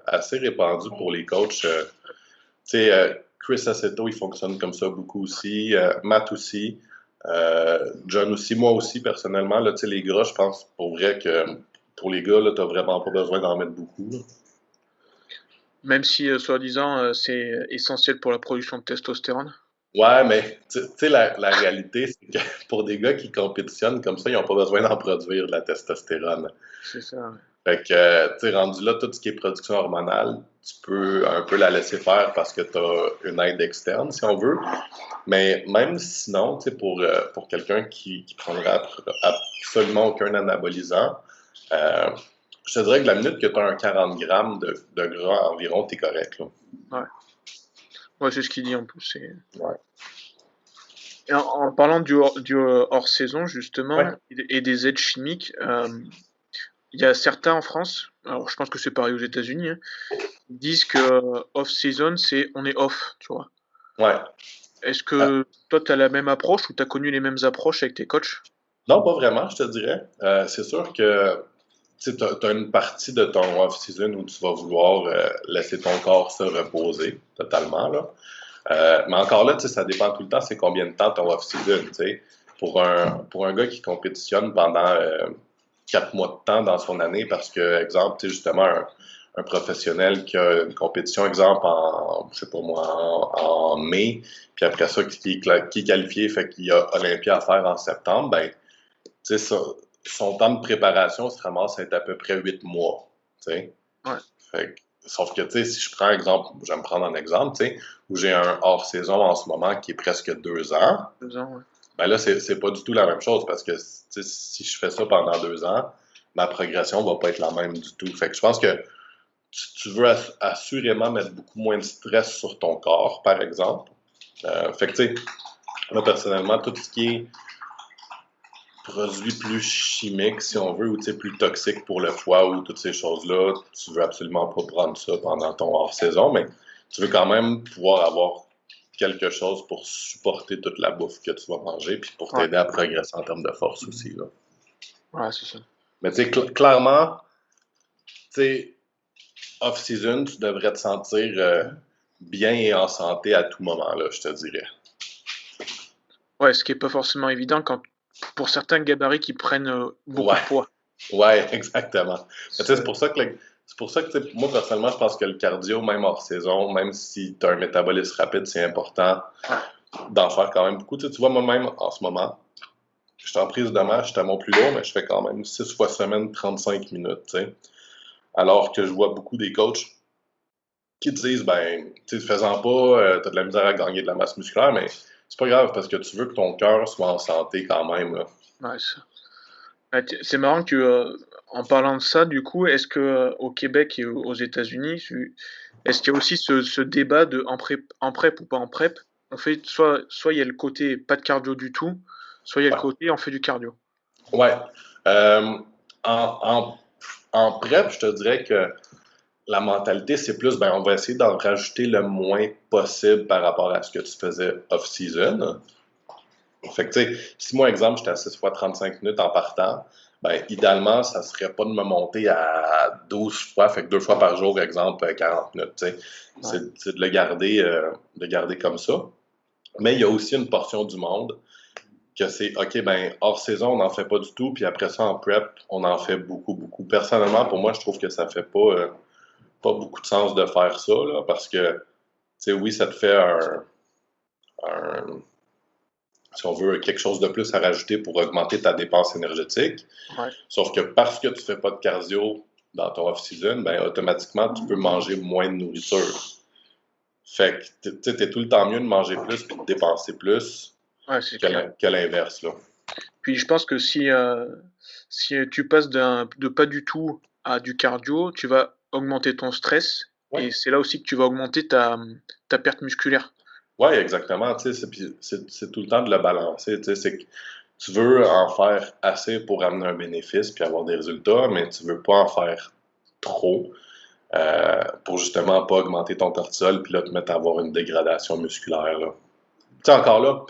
assez répandu pour les coachs. Tu sais, Chris Aceto, il fonctionne comme ça beaucoup aussi. Matt aussi. John aussi. Moi aussi, personnellement. Là, tu sais, les gras, je pense pour vrai que pour les gars, là, t'as vraiment pas besoin d'en mettre beaucoup, là. Même si, soi-disant, c'est essentiel pour la production de testostérone. Ouais, mais tu sais, la réalité, c'est que pour des gars qui compétitionnent comme ça, ils n'ont pas besoin d'en produire de la testostérone. C'est ça, ouais. Fait que, tu sais, rendu là, tout ce qui est production hormonale, tu peux un peu la laisser faire parce que tu as une aide externe, si on veut. Mais même sinon, tu sais, pour quelqu'un qui prendrait absolument aucun anabolisant, euh, je te dirais que la minute que tu as un 40 grammes de gras environ, tu es correct, là. Ouais, ouais, c'est ce qu'il dit en plus. Ouais. Et en parlant du hors-saison, justement, Ouais. et des aides chimiques, il y a certains en France, alors je pense que c'est pareil aux États-Unis, hein, ils disent que off-season, c'est on est off, tu vois. Ouais. Est-ce Ah, que toi, tu as la même approche ou tu as connu les mêmes approches avec tes coachs? non, pas vraiment, je te dirais. C'est sûr que tu as une partie de ton off-season où tu vas vouloir laisser ton corps se reposer totalement, là. Mais encore là, tu sais, ça dépend tout le temps, c'est combien de temps ton off-season, tu sais. Pour un gars qui compétitionne pendant 4 mois de temps dans son année, parce que, exemple, tu sais, justement, un professionnel qui a une compétition, exemple, je sais pas moi, en mai, puis après ça, qui est qualifié, fait qu'il y a Olympia à faire en septembre, ben, tu sais, son temps de préparation se ramasse à être à peu près 8 mois, tu sais. Ouais, Sauf que, tu sais, si je prends exemple, je vais me prendre un exemple, tu sais, où j'ai un hors-saison en ce moment qui est presque 2 ans, 2 ans, ouais. ben là, c'est pas du tout la même chose parce que, tu sais, si je fais ça pendant 2 ans, ma progression va pas être la même du tout. Fait que je pense que tu veux assurément mettre beaucoup moins de stress sur ton corps, par exemple. Fait que, tu sais, moi, personnellement, tout ce qui est produit plus chimique, si on veut, ou plus toxique pour le foie ou toutes ces choses-là, tu veux absolument pas prendre ça pendant ton hors-saison, mais tu veux quand même pouvoir avoir quelque chose pour supporter toute la bouffe que tu vas manger, puis pour Ouais, t'aider à progresser en termes de force aussi, là. ouais, c'est ça. Mais tu sais, clairement, tu sais, off-season, tu devrais te sentir bien et en santé à tout moment, là, je te dirais. Ouais, ce qui est pas forcément évident quand pour certains gabarits qui prennent beaucoup Ouais. de poids. Ouais, exactement. Mais tu sais, C'est- c'est pour ça que tu sais, moi, personnellement, je pense que le cardio, même hors saison, même si tu as un métabolisme rapide, c'est important Ouais, d'en faire quand même beaucoup. Tu vois, moi-même, en ce moment, je suis en prise de masse, je suis à mon plus lourd, mais je fais quand même 6 fois semaine, 35 minutes, tu sais. Alors que je vois beaucoup des coachs qui disent, ben, tu sais, faisant pas, t'as de la misère à gagner de la masse musculaire, mais c'est pas grave parce que tu veux que ton cœur soit en santé quand même, là. ouais, ouais, c'est marrant que, en parlant de ça, du coup, est-ce que au Québec et aux États-Unis, est-ce qu'il y a aussi ce débat de en prep ou pas en prep? On fait soit il y a le côté pas de cardio du tout, soit il y a le Ouais. côté on fait du cardio. Ouais. Euh, en, en, en prep, je te dirais que la mentalité, c'est plus, ben, on va essayer d'en rajouter le moins possible par rapport à ce que tu faisais off-season. Fait que, tu sais, si moi, exemple, j'étais à 6 fois 35 minutes en partant, ben, idéalement, ça serait pas de me monter à 12 fois, fait que 2 fois par jour, exemple, 40 minutes, tu sais. Ouais. C'est de garder comme ça. Mais il y a aussi une portion du monde que c'est, OK, ben, hors saison, on n'en fait pas du tout, puis après ça, en prep, on en fait beaucoup, beaucoup. Personnellement, pour moi, je trouve que ça fait pas beaucoup de sens de faire ça, là, parce que, tu sais, oui, ça te fait un si on veut, quelque chose de plus à rajouter pour augmenter ta dépense énergétique. Ouais. Sauf que parce que tu ne fais pas de cardio dans ton off-season, ben, automatiquement, tu peux manger moins de nourriture. Fait que tu es tout le temps mieux de manger plus et de dépenser plus Ouais, c'est clair. que l'inverse. Là. Puis je pense que si tu passes de pas du tout à du cardio, tu vas augmenter ton stress Ouais. et c'est là aussi que tu vas augmenter ta perte musculaire. Oui, exactement. C'est tout le temps de le balancer. C'est que tu veux en faire assez pour amener un bénéfice puis avoir des résultats, mais tu veux pas en faire trop. Pour justement pas augmenter ton cortisol puis là te mettre à avoir une dégradation musculaire. Là. Tu sais, encore là,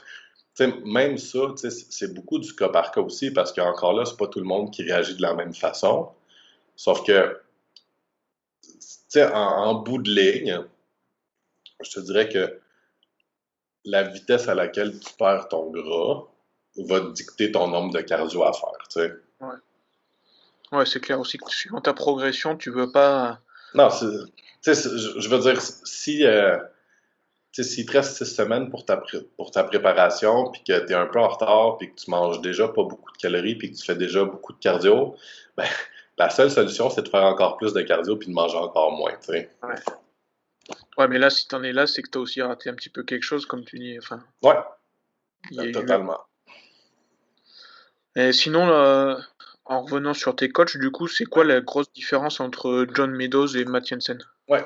même ça, c'est beaucoup du cas par cas aussi parce qu'encore là, c'est pas tout le monde qui réagit de la même façon. Sauf que, en bout de ligne, je te dirais que la vitesse à laquelle tu perds ton gras va te dicter ton nombre de cardio à faire, tu sais. Ouais. Ouais, c'est clair aussi que suivant ta progression, tu veux pas. Non, je veux dire, si, s'il te reste 6 semaines pour ta préparation, puis que tu es un peu en retard, puis que tu manges déjà pas beaucoup de calories, puis que tu fais déjà beaucoup de cardio, ben, la seule solution, c'est de faire encore plus de cardio puis de manger encore moins, tu sais. Ouais. Ouais, mais là, si t'en es là, c'est que t'as aussi raté un petit peu quelque chose, comme tu dis. Enfin, Ouais, il y a eu. totalement. Et sinon, en revenant sur tes coachs, du coup, c'est quoi Ouais. la grosse différence entre John Meadows et Matt Jensen? Ouais.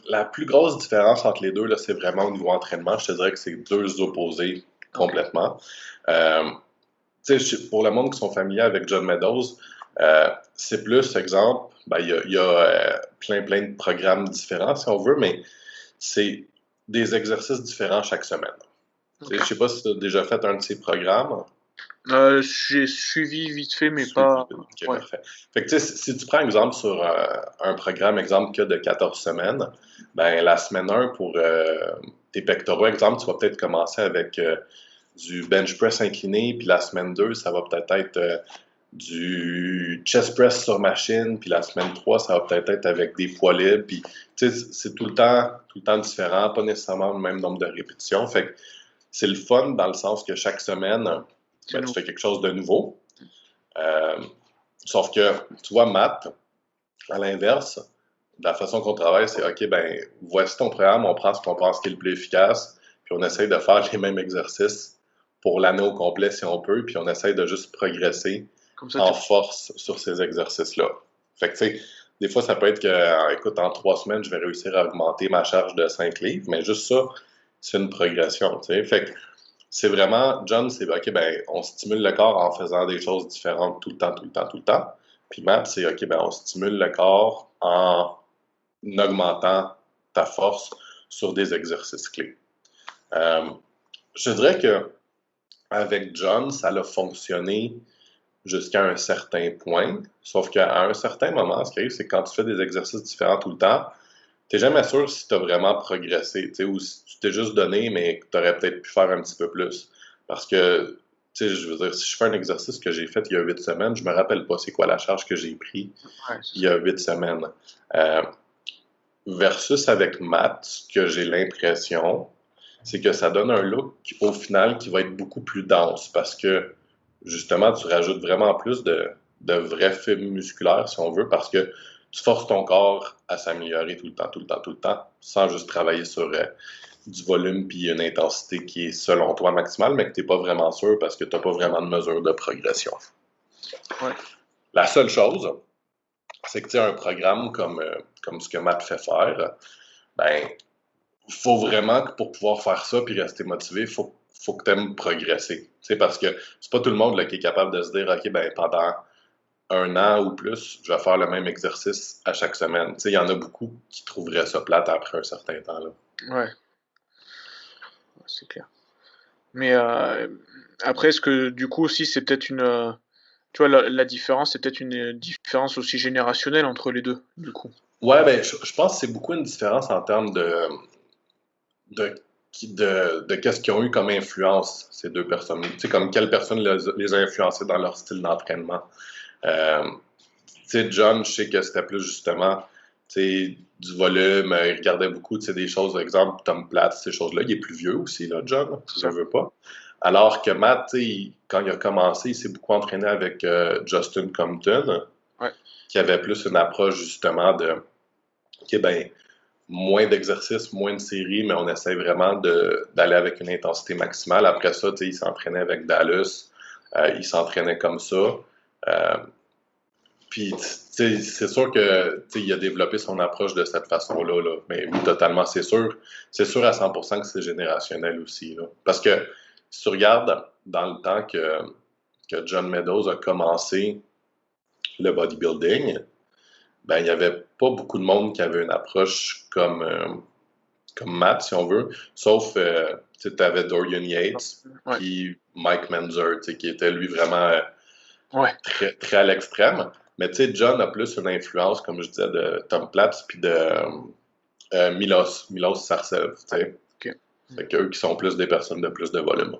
La plus grosse différence entre les deux, là, c'est vraiment au niveau entraînement. Je te dirais que c'est deux opposés Ok. complètement. Euh, pour le monde qui sont familiers avec John Meadows, c'est plus, exemple, ben, il y a plein de programmes différents, si on veut, mais c'est des exercices différents chaque semaine. Je ne Ok. sais pas si tu as déjà fait un de ces programmes. J'ai suivi vite fait, mais Suivi. pas. Ok, Ouais. parfait. Fait que, tu sais, si tu prends exemple sur un programme, exemple, que de 14 semaines, ben, la semaine 1 pour tes pectoraux, exemple, tu vas peut-être commencer avec du bench press incliné, puis la semaine 2, ça va peut-être être du chest press sur machine, puis la semaine 3, ça va peut-être être avec des poids libres, puis tu sais, c'est tout le temps différent, pas nécessairement le même nombre de répétitions. Fait que c'est le fun dans le sens que chaque semaine, C'est ben, tu nous. fais quelque chose de nouveau. Euh, Sauf que, tu vois, Matt, à l'inverse, la façon qu'on travaille, c'est OK, ben, voici ton programme, on prend ce qu'on pense qui est le plus efficace, puis on essaye de faire les mêmes exercices pour l'année au complet si on peut, puis on essaye de juste progresser Comme ça, en force sur ces exercices-là. Fait que, tu sais, des fois, ça peut être que, écoute, en 3 semaines, je vais réussir à augmenter ma charge de 5 livres, mais juste ça, c'est une progression, tu sais. Fait que c'est vraiment, John, c'est OK, ben, on stimule le corps en faisant des choses différentes tout le temps, tout le temps, tout le temps. Puis Matt, c'est OK, ben, on stimule le corps en augmentant ta force sur des exercices clés. Euh, je dirais que avec John, ça a fonctionné jusqu'à un certain point. Sauf qu'à un certain moment, ce qui arrive, c'est que quand tu fais des exercices différents tout le temps, tu n'es jamais sûr si tu as vraiment progressé, ou si tu t'es juste donné, mais que tu aurais peut-être pu faire un petit peu plus. Parce que, je veux dire, si je fais un exercice que j'ai fait il y a 8 semaines, je me rappelle pas c'est quoi la charge que j'ai pris ouais, c'est il ça. y a 8 semaines. Euh, Versus avec Matt, ce que j'ai l'impression, c'est que ça donne un look au final qui va être beaucoup plus dense parce que justement, tu rajoutes vraiment plus de vrais fibres musculaires, si on veut, parce que tu forces ton corps à s'améliorer tout le temps, tout le temps, tout le temps, sans juste travailler sur du volume puis une intensité qui est selon toi maximale, mais que tu n'es pas vraiment sûr parce que tu n'as pas vraiment de mesure de progression. Ouais. La seule chose, c'est que tu as un programme comme ce que Matt fait faire, ben, faut vraiment que pour pouvoir faire ça puis rester motivé, faut que tu aimes progresser. Parce que c'est pas tout le monde là, qui est capable de se dire, OK, ben, pendant un an ou plus, je vais faire le même exercice à chaque semaine. Tu sais, il y en a beaucoup qui trouveraient ça plate après un certain temps, là. Ouais, c'est clair. Mais après, est-ce que du coup aussi c'est peut-être tu vois, la différence, c'est peut-être une différence aussi générationnelle entre les deux, du coup. Ouais, ben, je pense que c'est beaucoup une différence en termes de, de qu'est-ce qu'ils ont eu comme influence, ces deux personnes. Tu sais, comme quelle personne les a influencés dans leur style d'entraînement. Euh, Tu sais, John, je sais que c'était plus justement, tu sais, du volume, il regardait beaucoup, tu sais, des choses, par exemple, Tom Platz, ces choses-là. Il est plus vieux aussi, là, John, C'est je ça. veux pas. Alors que Matt, tu sais, quand il a commencé, il s'est beaucoup entraîné avec Justin Compton, Ouais. qui avait plus une approche, justement, de, OK, ben, moins d'exercices, moins de séries, mais on essaie vraiment d'aller avec une intensité maximale. Après ça, tu sais, il s'entraînait avec Dallas, il s'entraînait comme ça. Euh, Puis, c'est sûr que il a développé son approche de cette façon-là. Là. Mais oui, totalement, c'est sûr. C'est sûr à 100% que c'est générationnel aussi. Là. Parce que si tu regardes dans le temps que John Meadows a commencé le bodybuilding, ben, il n'y avait pas beaucoup de monde qui avait une approche comme Matt, si on veut. Sauf, tu avais Dorian Yates, Ouais. puis Mike Menzer, qui était lui vraiment Ouais. très, très à l'extrême. Mais tu sais, John a plus une influence, comme je disais, de Tom Platz puis de Milos Sarcev, tu sais. Ok. Fait qu'eux qui sont plus des personnes de plus de volume.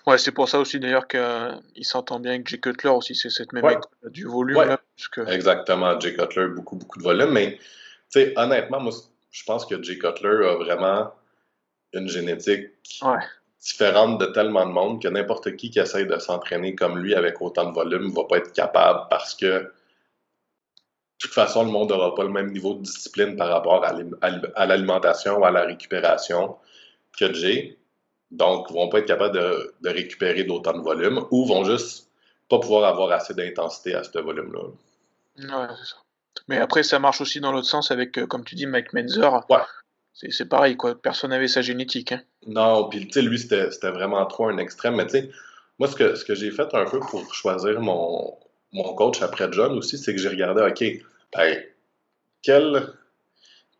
Ouais, c'est pour ça aussi d'ailleurs qu'il s'entend bien avec Jay Cutler aussi, c'est cette même Ouais, école du volume ouais, là, parce que exactement. Jay Cutler, beaucoup, beaucoup de volume. Mais, tu sais, honnêtement, moi, je pense que Jay Cutler a vraiment une génétique ouais, différente de tellement de monde que n'importe qui essaye de s'entraîner comme lui avec autant de volume va pas être capable parce que de toute façon, le monde n'aura pas le même niveau de discipline par rapport à l'alimentation ou à la récupération que Jay. Donc, ils vont pas être capables de récupérer d'autant de volume ou vont juste pas pouvoir avoir assez d'intensité à ce volume-là. ouais, c'est ça. Mais après ça marche aussi dans l'autre sens avec, comme tu dis, Mike Menzer, Ouais. c'est pareil quoi, personne n'avait sa génétique, hein. Non, puis tu sais, lui, c'était vraiment trop un extrême. Mais tu sais, moi, ce que j'ai fait un peu pour choisir mon coach après John aussi, c'est que j'ai regardé, OK, ben, quel,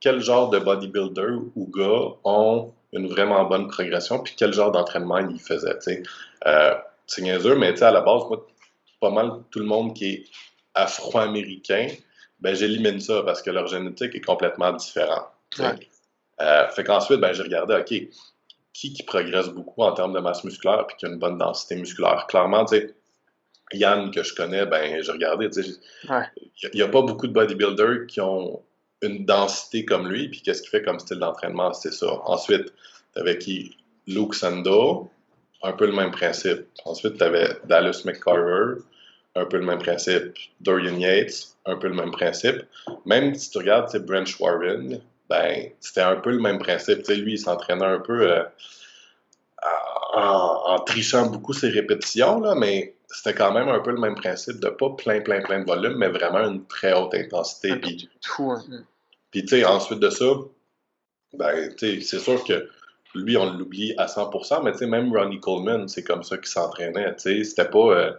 quel genre de bodybuilder ou gars ont une vraiment bonne progression, puis quel genre d'entraînement ils faisaient, tu sais. C'est niaiseux, mais tu sais, à la base, moi, pas mal tout le monde qui est afro-américain, ben j'élimine ça parce que leur génétique est complètement différente, tu Ouais, sais. Fait qu'ensuite, ben j'ai regardé, OK, qui progresse beaucoup en termes de masse musculaire puis qui a une bonne densité musculaire. Clairement, tu sais, Yann que je connais, ben j'ai regardé, tu sais, ouais, il n'y a pas beaucoup de bodybuilders qui ont une densité comme lui, puis qu'est-ce qu'il fait comme style d'entraînement, c'est ça. Ensuite, tu avais qui? Luke Sando, un peu le même principe. Ensuite, tu avais Dallas McCarver, un peu le même principe. Dorian Yates, un peu le même principe. Même si tu regardes, c'est Brent Warren, ben, c'était un peu le même principe. Tu sais, lui, il s'entraînait un peu en trichant beaucoup ses répétitions, là, mais c'était quand même un peu le même principe de pas plein, plein, plein de volume, mais vraiment une très haute intensité. Puis, intensité de fou, hein. puis tu sais, ensuite de ça, ben, tu sais, c'est sûr que lui, on l'oublie à 100%, mais tu sais, même Ronnie Coleman, c'est comme ça qu'il s'entraînait. Tu sais, c'était pas.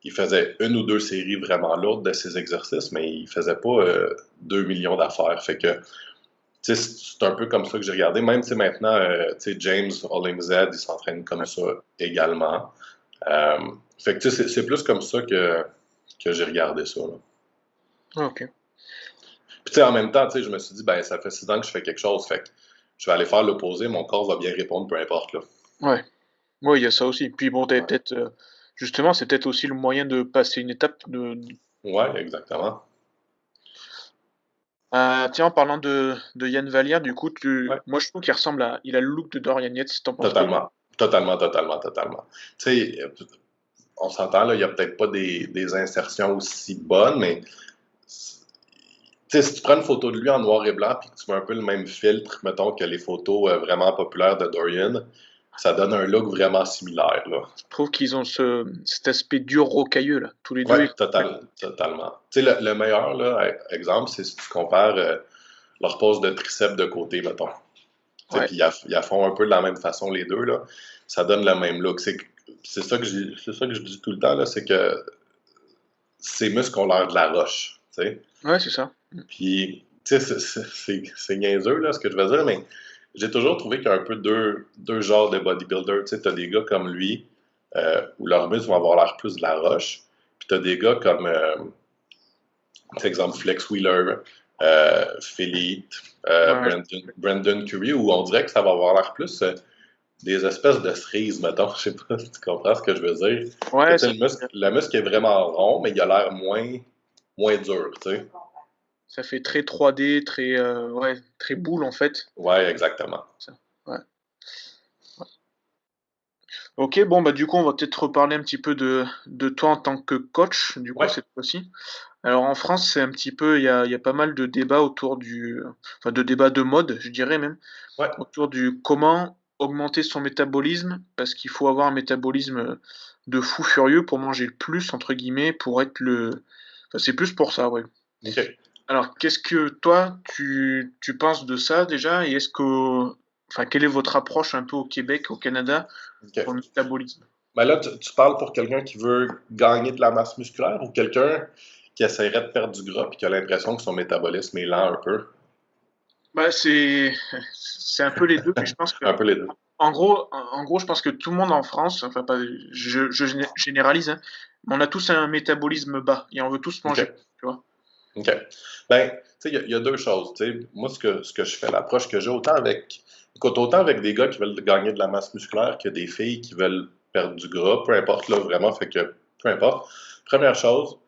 Il faisait une ou deux séries vraiment lourdes de ses exercices, mais il faisait pas 2 millions d'affaires. Fait que, tu sais, c'est un peu comme ça que j'ai regardé. Même si maintenant, tu sais, James Hollingshead, il s'entraîne comme ça également. Euh, fait que, tu sais, c'est plus comme ça que j'ai regardé ça, là. Ah, OK. Puis, tu sais, en même temps, tu sais, je me suis dit, ben, ça fait 6 ans que je fais quelque chose, fait que je vais aller faire l'opposé, mon corps va bien répondre, peu importe, là. Ouais. Ouais, il y a ça aussi. Puis bon, tu Ouais, peut-être, justement, c'est peut-être aussi le moyen de passer une étape de ouais, exactement. tiens, en parlant de Yann Vallière, du coup, Ouais, moi je trouve qu'il ressemble il a le look de Dorian Yates, tu penses quoi? totalement. Totalement, totalement, totalement. Tu sais, on s'entend, là, il n'y a peut-être pas des insertions aussi bonnes, mais tu sais, si tu prends une photo de lui en noir et blanc puis que tu mets un peu le même filtre, mettons, que les photos vraiment populaires de Dorian, ça donne un look vraiment similaire, là. Je trouve qu'ils ont cet aspect dur rocailleux là, tous les 2. Ouais, totalement. Tu sais, le meilleur, là, exemple, c'est si tu compares leur pose de triceps de côté, mettons. Tu sais, Ouais, puis ils la font un peu de la même façon, les deux, là. Ça donne le même look. C'est ça que je dis tout le temps, là, c'est que ses muscles ont l'air de la roche, tu sais. Ouais, c'est ça. Puis, tu sais, c'est niaiseux, là, ce que je veux dire, mais j'ai toujours trouvé qu'il y a un peu deux genres de bodybuilders. Tu sais, t'as des gars comme lui, où leurs muscles vont avoir l'air plus de la roche, puis t'as des gars comme, par exemple, Flex Wheeler, Philippe, Ouais, Brandon Curry, où on dirait que ça va avoir l'air plus des espèces de cerises, mettons. Je sais pas si tu comprends ce que je veux dire. Que, ouais, tu sais, le muscle est vraiment rond, mais il a l'air moins dur, tu sais. ça fait très 3D, très, ouais, très boule en fait. Ouais, exactement. Ça. Ouais. Ok, bon, bah du coup, on va peut-être reparler un petit peu de toi en tant que coach, du coup, Ouais, cette fois-ci. Alors en France, c'est un petit peu, il y a pas mal de débats autour enfin de débats de mode, je dirais même, ouais. autour du comment augmenter son métabolisme, parce qu'il faut avoir un métabolisme de fou furieux pour manger le plus, entre guillemets, pour être enfin, c'est plus pour ça, ouais. OK. Alors, qu'est-ce que toi, tu penses de ça déjà, et enfin, quelle est votre approche un peu au Québec, au Canada, pour OK. le métabolisme? Ben là, tu parles pour quelqu'un qui veut gagner de la masse musculaire ou quelqu'un qui essaierait de perdre du gras et qui a l'impression que son métabolisme est lent un peu? Bah, c'est un peu les deux, mais je pense que Un peu les deux. en gros, je pense que tout le monde en France, enfin pas, je généralise, hein, mais on a tous un métabolisme bas et on veut tous manger, OK. tu vois. OK. Ben, tu sais, il y a deux choses. Tu sais, moi, ce que je fais, l'approche que j'ai, autant avec des gars qui veulent gagner de la masse musculaire que des filles qui veulent perdre du gras, peu importe là, vraiment, fait que peu importe. Première chose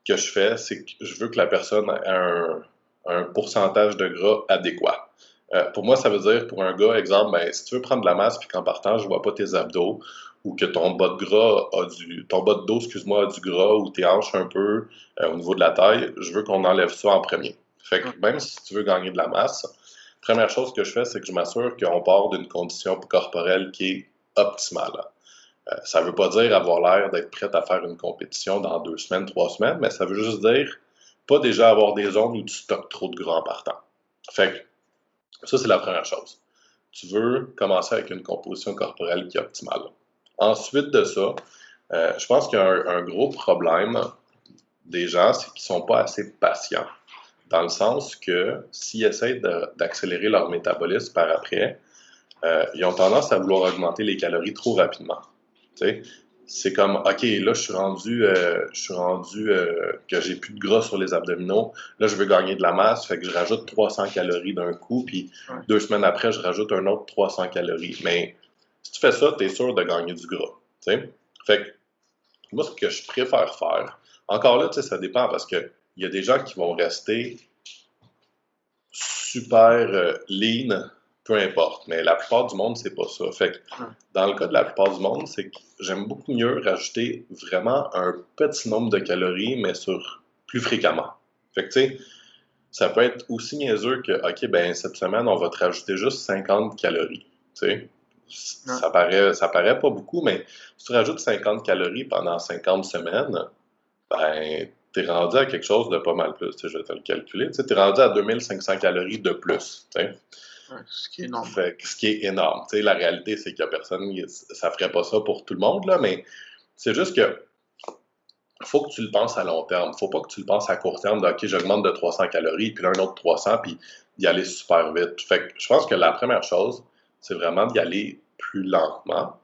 que je fais, c'est que je veux que la personne ait un pourcentage de gras adéquat. Pour moi, ça veut dire, pour un gars, exemple, ben, si tu veux prendre de la masse puis qu'en partant, je vois pas tes abdos ou que ton bas de dos, excuse-moi, a du gras ou tes hanches un peu au niveau de la taille, je veux qu'on enlève ça en premier. Fait Ouais, que même si tu veux gagner de la masse, première chose que je fais, c'est que je m'assure qu'on part d'une condition corporelle qui est optimale. Ça ne veut pas dire avoir l'air d'être prête à faire une compétition dans 2 semaines, 3 semaines, mais ça veut juste dire pas déjà avoir des zones où tu stockes trop de gras en partant. Fait que ça, c'est la première chose. Tu veux commencer avec une composition corporelle qui est optimale. Ensuite de ça, je pense qu'il y a un gros problème des gens, c'est qu'ils ne sont pas assez patients. Dans le sens que s'ils essaient d'accélérer leur métabolisme par après, ils ont tendance à vouloir augmenter les calories trop rapidement. Tu sais, c'est comme, OK, là, je suis rendu que j'ai plus de gras sur les abdominaux. Là, je veux gagner de la masse, fait que je rajoute 300 calories d'un coup, puis ouais. 2 semaines après, je rajoute un autre 300 calories. Mais si tu fais ça, tu es sûr de gagner du gras. Tu sais? Fait que moi, ce que je préfère faire, encore là, tu sais, ça dépend parce que il y a des gens qui vont rester super lean, peu importe. Mais la plupart du monde, c'est pas ça. Fait que Ouais. dans le cas de la plupart du monde, c'est que j'aime beaucoup mieux rajouter vraiment un petit nombre de calories, mais plus fréquemment. Fait que tu sais, ça peut être aussi niaiseux que, OK, ben cette semaine, on va te rajouter juste 50 calories. Tu sais, Ouais. ça paraît pas beaucoup, mais si tu rajoutes 50 calories pendant 50 semaines, ben, t'es rendu à quelque chose de pas mal plus. Tu sais, je vais te le calculer. Tu sais, t'es rendu à 2500 calories de plus. Tu sais. Ouais, ce qui est énorme. Fait que, ce qui est énorme. Tu sais, la réalité, c'est qu'il y a personne, ça ferait pas ça pour tout le monde, là, mais c'est juste que faut que tu le penses à long terme. Faut pas que tu le penses à court terme de, OK, j'augmente de 300 calories, puis là, un autre 300, puis d'y aller super vite. Fait que je pense que la première chose, c'est vraiment d'y aller plus lentement.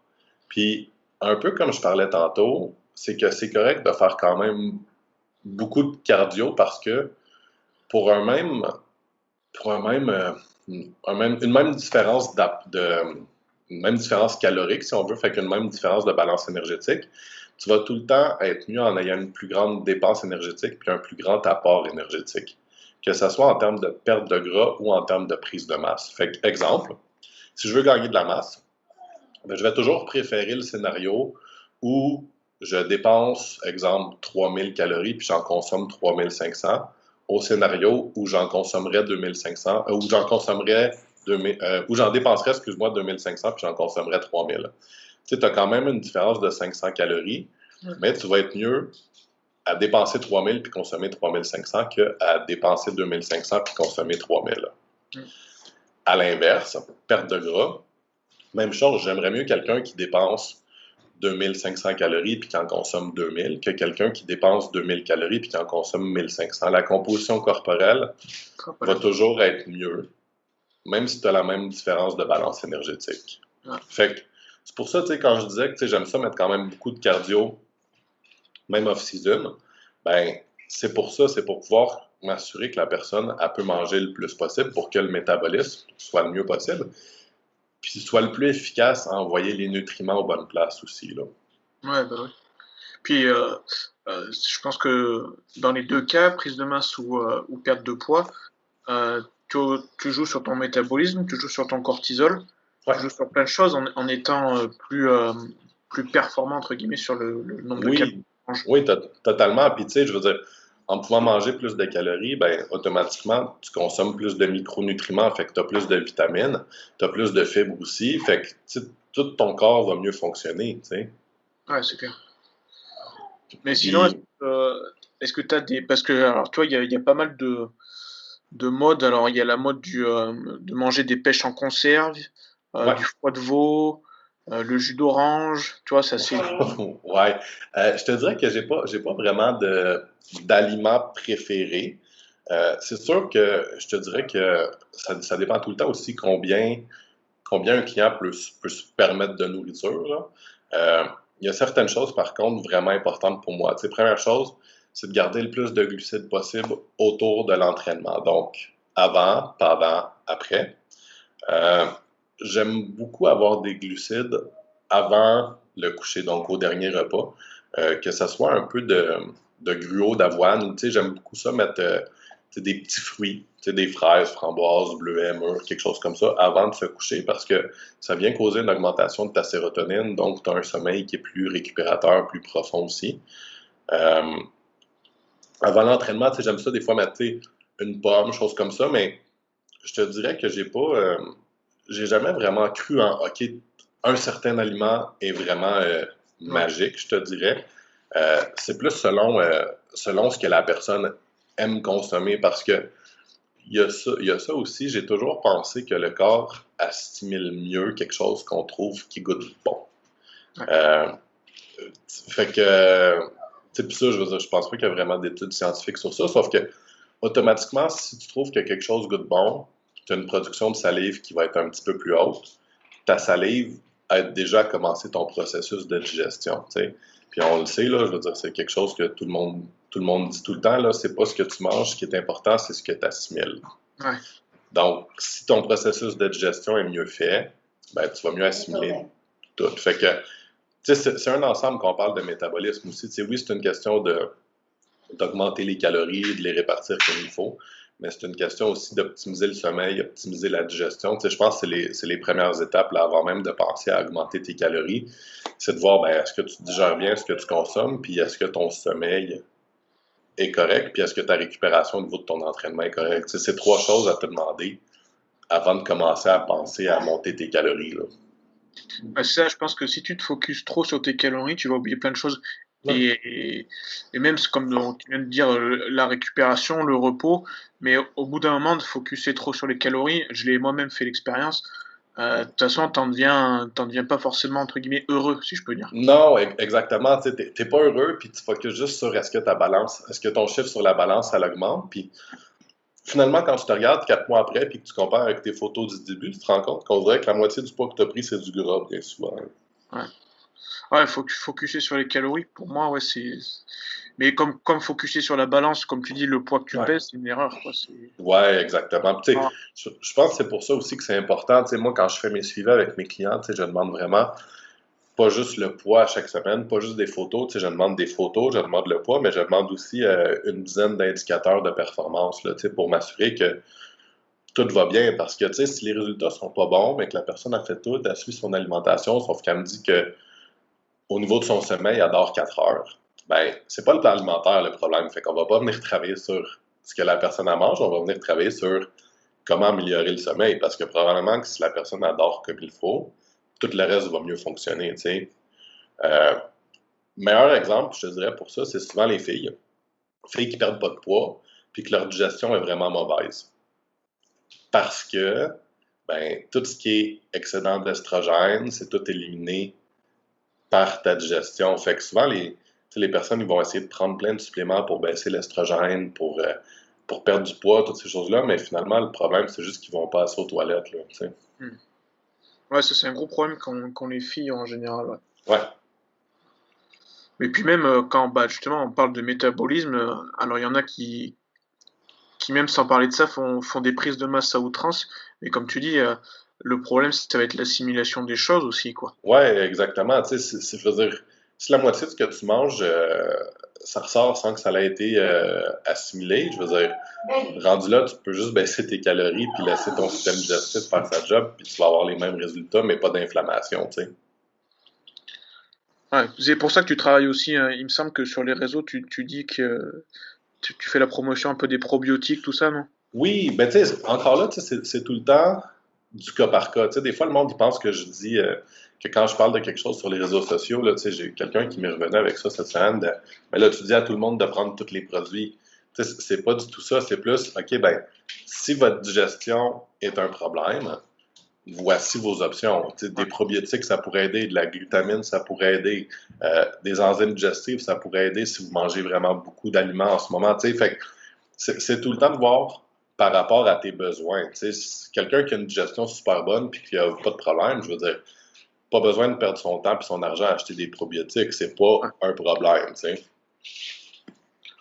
Puis, un peu comme je parlais tantôt, c'est que c'est correct de faire quand même beaucoup de cardio parce que pour pour une même différence une même différence calorique, si on veut, fait qu'une même différence de balance énergétique, tu vas tout le temps être mieux en ayant une plus grande dépense énergétique puis un plus grand apport énergétique. Que ce soit en termes de perte de gras ou en termes de prise de masse. Fait que, exemple, si je veux gagner de la masse, ben, je vais toujours préférer le scénario où je dépense, exemple, 3000 calories puis j'en consomme 3500 au scénario où j'en consommerais 2500, où j'en consommerais 2000, où j'en dépenserais, excuse-moi, 2500 puis j'en consommerais 3000. Tu sais, tu as quand même une différence de 500 calories, Ouais. mais tu vas être mieux à dépenser 3000 puis consommer 3500 qu'à dépenser 2500 puis consommer 3000. Mm. À l'inverse, perte de gras, même chose, j'aimerais mieux quelqu'un qui dépense 2500 calories puis qui en consomme 2000 que quelqu'un qui dépense 2000 calories puis qui en consomme 1500. La composition corporelle va toujours être mieux, même si tu as la même différence de balance énergétique. Ouais. Fait que c'est pour ça, tu sais, quand je disais que j'aime ça mettre quand même beaucoup de cardio, même off-season, ben c'est pour ça, c'est pour pouvoir m'assurer que la personne elle peut manger le plus possible pour que le métabolisme soit le mieux possible, puis soit le plus efficace à envoyer les nutriments aux bonnes places aussi, là. Ouais, bah oui. Puis, je pense que dans les 2 cas, prise de masse ou perte de poids, tu tu joues sur ton métabolisme, tu joues sur ton cortisol, Ouais. tu joues sur plein de choses en étant, plus «performant» entre guillemets sur le nombre de calories que Oui, tu manges. oui, totalement. Puis tu sais, je veux dire, en pouvant manger plus de calories, ben automatiquement, tu consommes plus de micronutriments, fait que tu as plus de vitamines, tu as plus de fibres aussi, fait que tu sais, tout ton corps va mieux fonctionner, tu sais. Ouais, c'est clair. Mais sinon, Puis est-ce que tu as des parce que alors tu vois, il y a pas mal de modes. Alors il y a la mode de manger des pêches en conserve, ouais. du foie de veau, le jus d'orange, tu vois? Ça c'est Ouais. Je te dirais que j'ai pas vraiment d'aliments préférés. C'est sûr que je te dirais que ça dépend tout le temps aussi combien un client peut se permettre de nourriture, là. Il y a certaines choses, par contre, vraiment importantes pour moi. Tu sais, première chose, c'est de garder le plus de glucides possible autour de l'entraînement. Donc, avant, pendant, après. Euh, J'aime beaucoup avoir des glucides avant le coucher, donc au dernier repas. Que ce soit un peu de gruau d'avoine. Tu sais, j'aime beaucoup ça mettre tu sais, des petits fruits, tu sais, des fraises, framboises, bleuets, mûres, quelque chose comme ça, avant de se coucher, parce que ça vient causer une augmentation de ta sérotonine, donc tu as un sommeil qui est plus récupérateur, plus profond aussi. Euh, Avant l'entraînement, tu sais, j'aime ça des fois mettre tu sais, une pomme, chose comme ça, mais je te dirais que j'ai jamais vraiment cru en, OK, un certain aliment est vraiment ouais, magique, je te dirais. C'est plus selon ce que la personne aime consommer parce que il y a ça aussi, j'ai toujours pensé que le corps assimile mieux quelque chose qu'on trouve qui goûte bon. ouais. Euh, Fait que, tu sais, puis ça, je veux dire, je pense pas qu'il y a vraiment d'études scientifiques sur ça, sauf que automatiquement, si tu trouves que quelque chose goûte bon, tu as une production de salive qui va être un petit peu plus haute, ta salive a déjà commencé ton processus de digestion, tu sais. Puis on le sait, là, je veux dire, c'est quelque chose que tout le monde dit tout le temps, là, c'est pas ce que tu manges, ce qui est important, c'est ce que tu assimiles. Ouais. Donc, si ton processus de digestion est mieux fait, ben, tu vas mieux assimiler tout. Fait que, tu sais, c'est un ensemble qu'on parle de métabolisme aussi. Tu sais, oui, c'est une question d'augmenter les calories, de les répartir comme il faut, mais c'est une question aussi d'optimiser le sommeil, optimiser la digestion. Tu sais, je pense que c'est les premières étapes là, avant même de penser à augmenter tes calories. C'est de voir, ben, est-ce que tu digères bien ce que tu consommes, puis est-ce que ton sommeil est correct, puis est-ce que ta récupération au niveau de ton entraînement est correcte. Tu sais, c'est trois choses à te demander avant de commencer à penser à monter tes calories, là. Bah, c'est ça, je pense que si tu te focuses trop sur tes calories, tu vas oublier plein de choses Ouais. et même c'est comme dans tu viens de dire, la récupération, le repos, mais au bout d'un moment de focuser trop sur les calories, je l'ai moi-même fait l'expérience, de toute façon tu en deviens pas forcément entre guillemets «heureux», si je peux dire. Non, exactement. Tu sais, t'es pas heureux, puis tu focuses juste sur est-ce que ton chiffre sur la balance, ça l'augmente, puis finalement, quand tu te regardes 4 mois après, puis que tu compares avec tes photos du début, tu te rends compte qu'on dirait que la moitié du poids que tu as pris, c'est du gras, bien souvent. Ouais. Ouais, faut focuser sur les calories pour moi, ouais, mais comme focuser sur la balance, comme tu dis, le poids que tu Ouais. pèses, c'est une erreur, quoi, c'est Ouais, exactement. Puis, tu sais, ah, je pense que c'est pour ça aussi que c'est important. Tu sais, moi, quand je fais mes suivis avec mes clients, tu sais, je demande vraiment pas juste le poids à chaque semaine, pas juste des photos. Tu sais, je demande des photos, je demande le poids, mais je demande aussi une dizaine d'indicateurs de performance, là, tu sais, pour m'assurer que tout va bien. Parce que, tu sais, si les résultats sont pas bons, mais que la personne a fait tout, a suivi son alimentation, sauf qu'elle me dit que au niveau de son sommeil, elle dort 4 heures, ben, c'est pas le plan alimentaire le problème. Fait qu'on va pas venir travailler sur ce que la personne a mange, on va venir travailler sur comment améliorer le sommeil. Parce que probablement que si la personne adore comme il faut, tout le reste va mieux fonctionner, tu sais. Euh, Meilleur exemple, je te dirais pour ça, c'est souvent les filles. Filles qui perdent pas de poids, puis que leur digestion est vraiment mauvaise. Parce que, ben, tout ce qui est excédent d'estrogène, c'est tout éliminé par ta digestion. Fait que souvent, les personnes ils vont essayer de prendre plein de suppléments pour baisser l'estrogène, pour perdre du poids, toutes ces choses-là, mais finalement, le problème, c'est juste qu'ils vont pas assez aux toilettes, là, tu sais. Hmm. Ouais, ça c'est un gros problème qu'ont les filles en général. Ouais. Ouais, Mais puis même quand bah, justement on parle de métabolisme, alors il y en a qui même sans parler de ça font des prises de masse à outrance, mais comme tu dis, le problème ça va être l'assimilation des choses aussi, quoi. ouais, exactement. Tu sais, je veux dire, si la moitié de ce que tu manges, ça ressort sans que ça ait été assimilé, je veux dire, rendu là, tu peux juste baisser tes calories puis laisser ton système digestif faire sa job, puis tu vas avoir les mêmes résultats, mais pas d'inflammation, tu sais. Ouais, c'est pour ça que tu travailles aussi, il me semble que sur les réseaux tu dis que tu fais la promotion un peu des probiotiques, tout ça, non? Oui, ben tu sais, encore là, tu sais, c'est tout le temps du cas par cas. Tu sais, des fois, le monde il pense que je dis que quand je parle de quelque chose sur les réseaux sociaux, là, tu sais, j'ai eu quelqu'un qui m'est revenu avec ça cette semaine. Mais là, tu dis à tout le monde de prendre tous les produits. Tu sais, c'est pas du tout ça. C'est plus, OK, ben, si votre digestion est un problème, voici vos options. Tu sais, des Ouais. probiotiques, ça pourrait aider. De la glutamine, ça pourrait aider. Des enzymes digestives, ça pourrait aider si vous mangez vraiment beaucoup d'aliments en ce moment. Tu sais, fait que c'est tout le temps de voir par rapport à tes besoins. Tu sais, si quelqu'un qui a une digestion super bonne puis qui a pas de problème, je veux dire, pas besoin de perdre son temps et son argent à acheter des probiotiques, c'est pas Ouais. un problème, tu sais.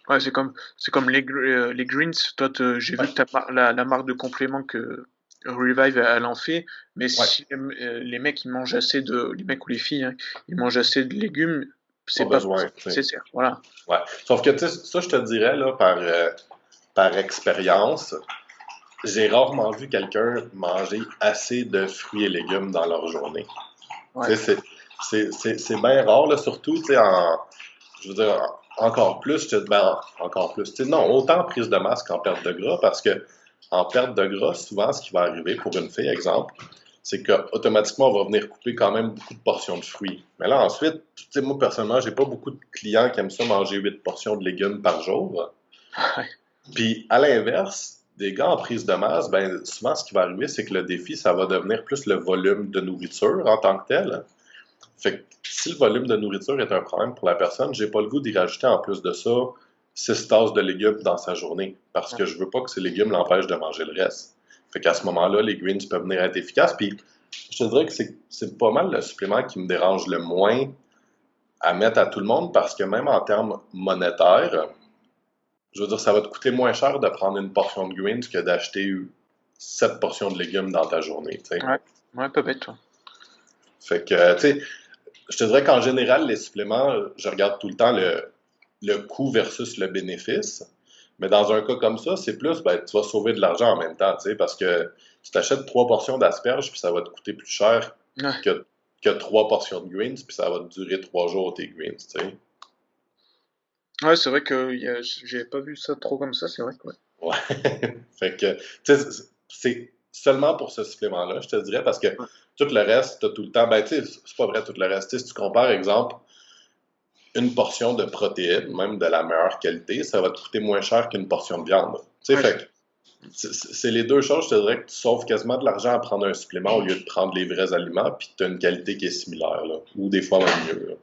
Ouais, c'est comme les greens. Toi, j'ai vu Ouais, que la marque de compléments que Revive elle en fait, mais ouais, si les mecs ils mangent assez les mecs ou les filles, hein, ils mangent assez de légumes, pas c'est pas besoin, forcément tu sais. nécessaire. Voilà. Ouais. Sauf que, tu sais, ça, je te dirais, là, par expérience, j'ai rarement vu quelqu'un manger assez de fruits et légumes dans leur journée. Ouais. Tu sais, c'est bien rare, là, surtout, tu sais, je veux dire, encore plus, encore plus. Tu sais, non, autant en prise de masse qu'en perte de gras, parce que en perte de gras, souvent, ce qui va arriver pour une fille, exemple, c'est qu'automatiquement, on va venir couper quand même beaucoup de portions de fruits. Mais là, ensuite, tu sais, moi, personnellement, j'ai pas beaucoup de clients qui aiment ça manger 8 portions de légumes par jour. Ouais. Puis, à l'inverse, des gars en prise de masse, ben, souvent, ce qui va arriver, c'est que le défi, ça va devenir plus le volume de nourriture en tant que tel. Fait que si le volume de nourriture est un problème pour la personne, j'ai pas le goût d'y rajouter en plus de ça 6 tasses de légumes dans sa journée parce que je veux pas que ces légumes l'empêchent de manger le reste. Fait qu'à ce moment-là, les greens peuvent venir être efficaces. Puis je te dirais que c'est pas mal le supplément qui me dérange le moins à mettre à tout le monde parce que même en termes monétaires, je veux dire, ça va te coûter moins cher de prendre une portion de greens que d'acheter 7 portions de légumes dans ta journée, tu sais. Ouais. Ouais, pas bête, toi. Fait que, tu sais, je te dirais qu'en général, les suppléments, je regarde tout le temps le coût versus le bénéfice. Mais dans un cas comme ça, c'est plus, ben, tu vas sauver de l'argent en même temps, tu sais, parce que tu t'achètes 3 portions d'asperges, puis ça va te coûter plus cher Ouais. que 3 portions de greens, puis ça va te durer 3 jours tes greens, tu sais. Ouais, c'est vrai que j'avais pas vu ça trop comme ça, c'est vrai que ouais. Ouais. Fait que, tu sais, c'est seulement pour ce supplément-là, je te dirais, parce que Ouais. tout le reste, tu as tout le temps, ben, tu sais, c'est pas vrai tout le reste. Tu sais, si tu compares, exemple, une portion de protéines, même de la meilleure qualité, ça va te coûter moins cher qu'une portion de viande. Tu sais, Ouais, fait que c'est les deux choses, je te dirais que tu sauves quasiment de l'argent à prendre un supplément au lieu de prendre les vrais aliments, puis tu as une qualité qui est similaire, là, ou des fois même mieux. Là.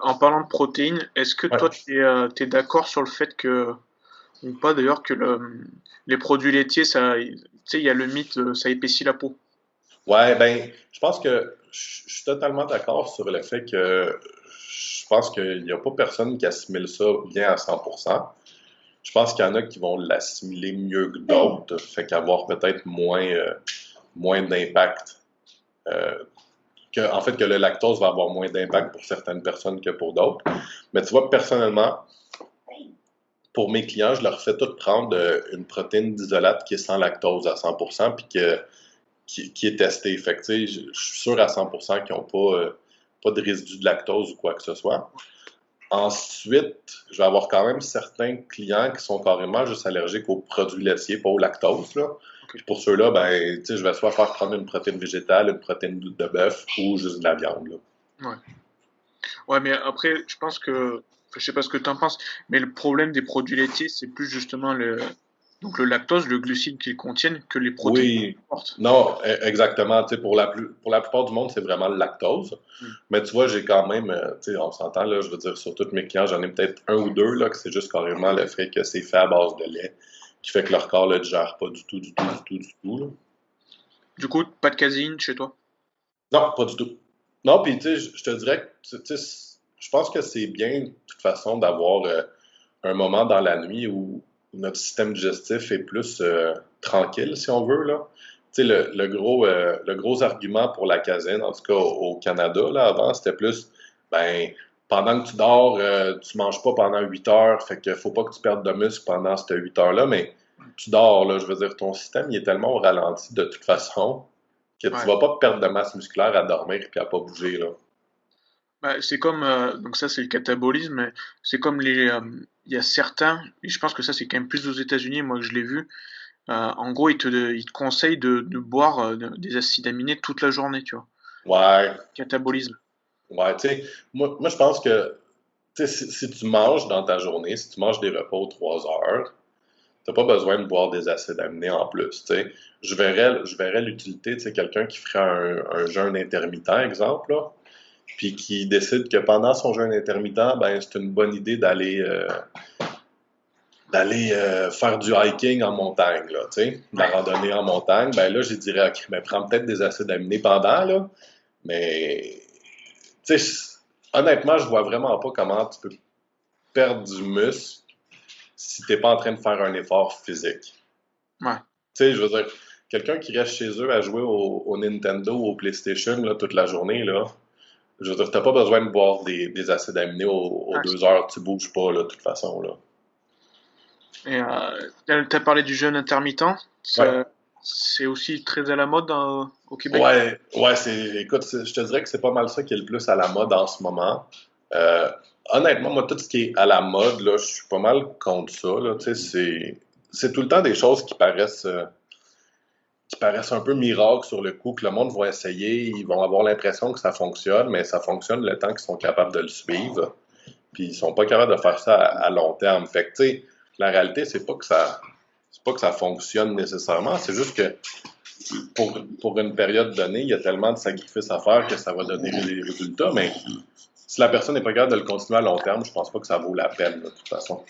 en parlant de protéines, est-ce que Ouais. toi t'es d'accord sur le fait que ou pas d'ailleurs que les produits laitiers ça tu sais il y a le mythe ça épaissit la peau. Ouais, ben, je pense que je suis totalement d'accord sur le fait que je pense qu'il n'y a pas personne qui assimile ça bien à 100%. Je pense qu'il y en a qui vont l'assimiler mieux que d'autres, fait qu'avoir peut-être moins d'impact. Euh, en fait, que le lactose va avoir moins d'impact pour certaines personnes que pour d'autres. Mais tu vois, personnellement, pour mes clients, je leur fais tout prendre une protéine d'isolate qui est sans lactose à 100%, puis qui est testée. Fait que, tu sais, je suis sûr à 100% qu'ils n'ont pas de résidus de lactose ou quoi que ce soit. Ensuite, je vais avoir quand même certains clients qui sont carrément juste allergiques aux produits laitiers, pas au lactose. Là. Ok. Puis pour ceux-là, ben, tu sais, je vais soit faire prendre une protéine végétale, une protéine de bœuf ou juste de la viande. Là. Ouais. Ouais, mais après, je pense que, enfin, je sais pas ce que tu en penses, mais le problème des produits laitiers, c'est plus justement Donc le lactose, le glucide qu'ils contiennent, que les protéines Oui, portent. non, exactement. Tu sais, pour la plupart du monde, c'est vraiment le lactose. Mm. Mais tu vois, j'ai quand même, tu sais, on s'entend là, je veux dire, sur tous mes clients, j'en ai peut-être un ou deux là, que c'est juste carrément le fait que c'est fait à base de lait, qui fait que leur corps le digère pas du tout, du tout, du tout, du tout, là. Du coup, pas de caséine chez toi? Non, pas du tout. Non, puis tu sais, je te dirais que, tu sais, je pense que c'est bien, de toute façon, d'avoir un moment dans la nuit où notre système digestif est plus tranquille, si on veut, là. Tu sais, le gros argument pour la caséine, en tout cas au Canada, là, avant, c'était plus, ben, pendant que tu dors, tu manges pas pendant 8 heures, fait que faut pas que tu perdes de muscle pendant ces 8 heures-là, mais tu dors, là, je veux dire, ton système, il est tellement au ralenti de toute façon que tu Ouais. vas pas perdre de masse musculaire à dormir puis à pas bouger, là. Bah, c'est comme donc ça c'est le catabolisme, mais c'est comme il y a certains, et je pense que ça c'est quand même plus aux États-Unis, moi que je l'ai vu. En gros, ils te conseillent de boire des acides aminés toute la journée, tu vois. Ouais, Catabolisme. ouais, tu sais, moi je pense que tu sais, si tu manges dans ta journée, si tu manges des repas aux 3 heures, t'as pas besoin de boire des acides aminés en plus, tu sais. Je verrais l'utilité, tu sais, quelqu'un qui ferait un jeûne intermittent, exemple, là, puis qui décide que pendant son jeûne intermittent, ben c'est une bonne idée d'aller faire du hiking en montagne, là, tu sais, de la Ouais. randonnée en montagne, ben là, j'ai dirais, ok, ben prends peut-être des acides aminés pendant, là, mais, tu sais, honnêtement, je vois vraiment pas comment tu peux perdre du muscle si t'es pas en train de faire un effort physique. Ouais. Tu sais, je veux dire, quelqu'un qui reste chez eux à jouer au Nintendo ou au PlayStation là, toute la journée, là, je veux dire, t'as pas besoin de boire des acides aminés aux Ouais. 2 heures, tu bouges pas, là, de toute façon, là. Et t'as parlé du jeûne intermittent. Ouais. C'est aussi très à la mode au Québec. Ouais, écoute, je te dirais que c'est pas mal ça qui est le plus à la mode en ce moment. Euh, honnêtement, moi, tout ce qui est à la mode, là, je suis pas mal contre ça, là, tu sais, c'est tout le temps des choses qui paraissent un peu miracles sur le coup, que le monde va essayer, ils vont avoir l'impression que ça fonctionne, mais ça fonctionne le temps qu'ils sont capables de le suivre, puis ils sont pas capables de faire ça à long terme. Fait que, tu sais, la réalité, c'est pas que ça fonctionne nécessairement, c'est juste que pour une période donnée, il y a tellement de sacrifices à faire que ça va donner des résultats, mais si la personne n'est pas capable de le continuer à long terme, je pense pas que ça vaut la peine, de toute façon.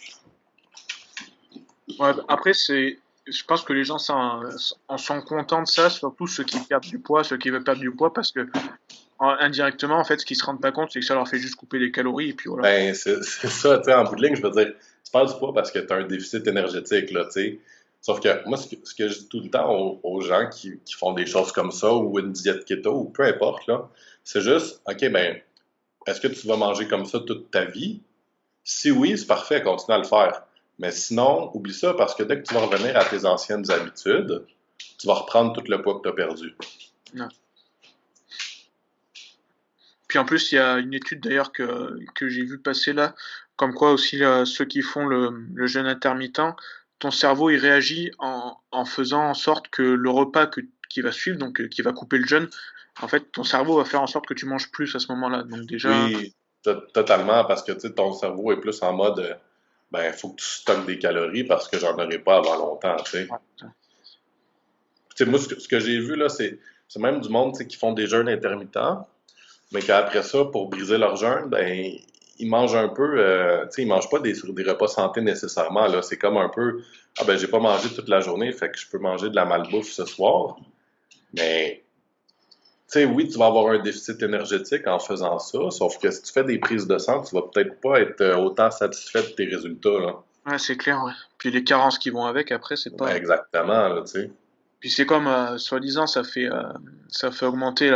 Ouais, après, je pense que les gens en sont contents de ça, surtout ceux qui perdent du poids, ceux qui veulent perdre du poids, parce que indirectement, en fait, ce qu'ils se rendent pas compte, c'est que ça leur fait juste couper des calories, et puis voilà. Ben, c'est ça, tu sais, en bout de ligne, je veux dire, tu perds du poids parce que tu as un déficit énergétique, là, tu sais. Sauf que moi, ce que je dis tout le temps aux gens qui font des choses comme ça, ou une diète keto, ou peu importe, là, c'est juste, OK, ben, est-ce que tu vas manger comme ça toute ta vie? Si oui, c'est parfait, continue à le faire. Mais sinon, oublie ça, parce que dès que tu vas revenir à tes anciennes habitudes, tu vas reprendre tout le poids que tu as perdu. Ouais. Puis en plus, il y a une étude d'ailleurs que j'ai vu passer là, comme quoi aussi ceux qui font le jeûne intermittent, ton cerveau il réagit en faisant en sorte que le repas qui va suivre, donc qui va couper le jeûne, en fait, ton cerveau va faire en sorte que tu manges plus à ce moment-là. Donc déjà, Oui, totalement, parce que tu sais, ton cerveau est plus en mode, ben, faut que tu stockes des calories parce que j'en aurai pas avant longtemps, tu sais. ouais, Tu sais, moi, ce que j'ai vu, là, c'est même du monde, tu sais, qui font des jeûnes intermittents, mais qu'après ça, pour briser leur jeûne, ben, ils mangent un peu, tu sais, ils mangent pas sur des repas santé nécessairement, là. C'est comme un peu, ah ben, j'ai pas mangé toute la journée, fait que je peux manger de la malbouffe ce soir. Mais, tu sais, oui, tu vas avoir un déficit énergétique en faisant ça, sauf que si tu fais des prises de sang, tu vas peut-être pas être autant satisfait de tes résultats, là. ouais, c'est clair, ouais. Puis les carences qui vont avec après, c'est Ben, pas. exactement, là, tu sais. Puis c'est comme, soi-disant, ça fait augmenter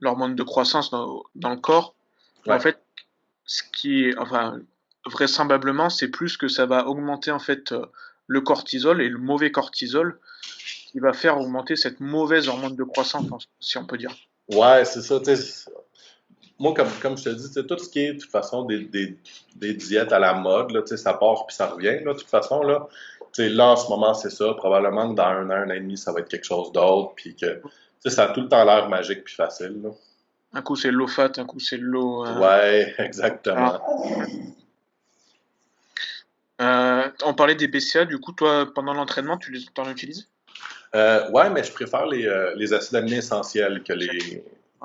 l'hormone de croissance dans le corps. Mais en Ouais. fait, enfin, vraisemblablement, c'est plus que ça va augmenter en fait le cortisol et le mauvais cortisol qui va faire augmenter cette mauvaise hormone de croissance, si on peut dire. Ouais, c'est ça, tu sais. Moi, comme je te dis, c'est tout ce qui est, de toute façon, des diètes à la mode, là, tu sais, ça part puis ça revient, là, de toute façon, là. Tu sais, là, en ce moment, c'est ça. Probablement que dans un an et demi, ça va être quelque chose d'autre, puis que, tu sais, ça a tout le temps l'air magique puis facile, là. Un coup c'est low fat, un coup c'est low. Ouais, Ah, exactement. ouais. On parlait des BCA, du coup, toi, pendant l'entraînement, t'en utilises? Ouais, mais je préfère les acides aminés essentiels que les.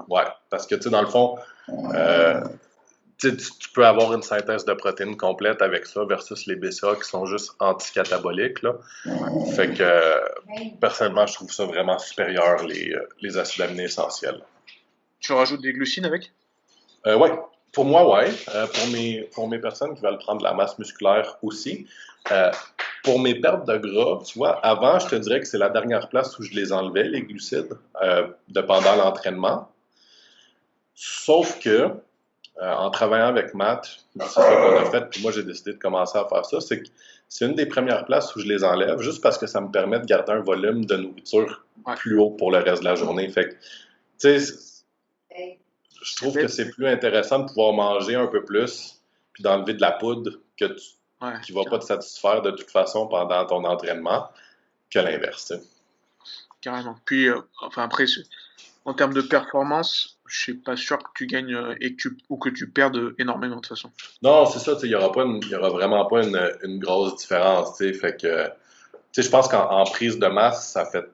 Ouais, parce que, tu sais, dans le fond, euh, tu peux avoir une synthèse de protéines complète avec ça versus les BCA qui sont juste anticataboliques, là. Fait que, personnellement, je trouve ça vraiment supérieur, les acides aminés essentiels. Tu rajoutes des glucides avec? Ouais, pour moi, ouais. Pour mes personnes qui veulent prendre de la masse musculaire aussi. Euh, pour mes pertes de gras, tu vois, avant, je te dirais que c'est la dernière place où je les enlevais, les glucides, de pendant l'entraînement. Sauf que, en travaillant avec Matt, c'est ça qu'on a fait, puis moi j'ai décidé de commencer à faire ça, c'est que c'est une des premières places où je les enlève, juste parce que ça me permet de garder un volume de nourriture Ouais. plus haut pour le reste de la journée. Fait que, tu sais, je C'est trouve que bête. c'est plus intéressant de pouvoir manger un peu plus, puis d'enlever de la poudre Ouais, qui va pas te satisfaire de toute façon pendant ton entraînement, que l'inverse, tu sais. carrément. Puis, enfin après, en termes de performance, je suis pas sûr que tu gagnes ou que tu perdes énormément de toute façon. Non, c'est ça, tu sais, il y aura vraiment pas une grosse différence, tu sais, fait que, tu sais, je pense qu'en prise de masse, ça fait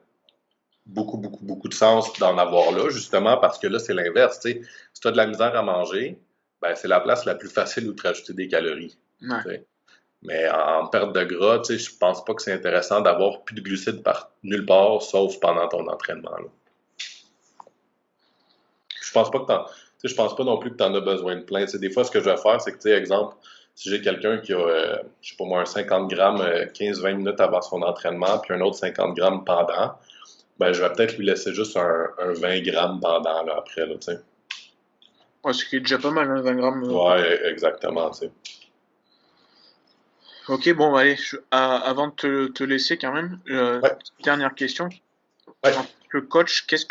beaucoup, beaucoup, beaucoup de sens d'en avoir là, justement, parce que là, c'est l'inverse, tu sais. Si tu as de la misère à manger, ben, c'est la place la plus facile où te rajouter des calories, Ouais. tu sais. Mais en perte de gras, tu sais, je pense pas que c'est intéressant d'avoir plus de glucides nulle part, sauf pendant ton entraînement, là. Je pense pas que je pense pas non plus que tu en as besoin de plein. Tu sais, des fois, ce que je vais faire, c'est que, tu sais, exemple, si j'ai quelqu'un qui a, je sais pas moi, un 50 grammes 15-20 minutes avant son entraînement, puis un autre 50 grammes pendant, ben, je vais peut-être lui laisser juste un 20 grammes pendant, là, après, là, tu sais. Ouais, ce qui est déjà pas mal, hein, 20 grammes. Ouais, exactement, tu sais. Ok, bon, allez, avant de te laisser quand même, Ouais, dernière question. ouais. En tant que coach, qui est-ce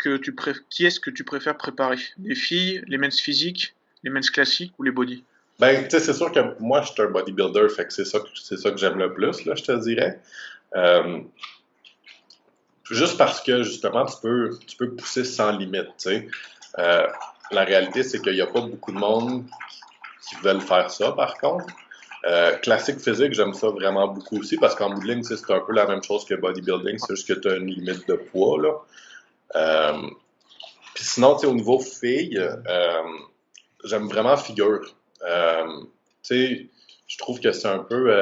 que tu préfères préparer? Les filles, les men's physiques, les men's classiques ou les body? Ben, tu sais, c'est sûr que moi, je suis un bodybuilder, fait que c'est ça que j'aime le plus, là, je te dirais. Euh, Juste parce que, justement, tu peux pousser sans limite, tu sais. Euh, la réalité, c'est qu'il n'y a pas beaucoup de monde qui veulent faire ça, par contre. Classique physique, j'aime ça vraiment beaucoup aussi, parce qu'en bout de ligne, tu sais, c'est un peu la même chose que bodybuilding, c'est juste que tu as une limite de poids, là. Euh, Puis sinon, tu sais, au niveau filles, j'aime vraiment figure. Tu sais, je trouve que c'est un peu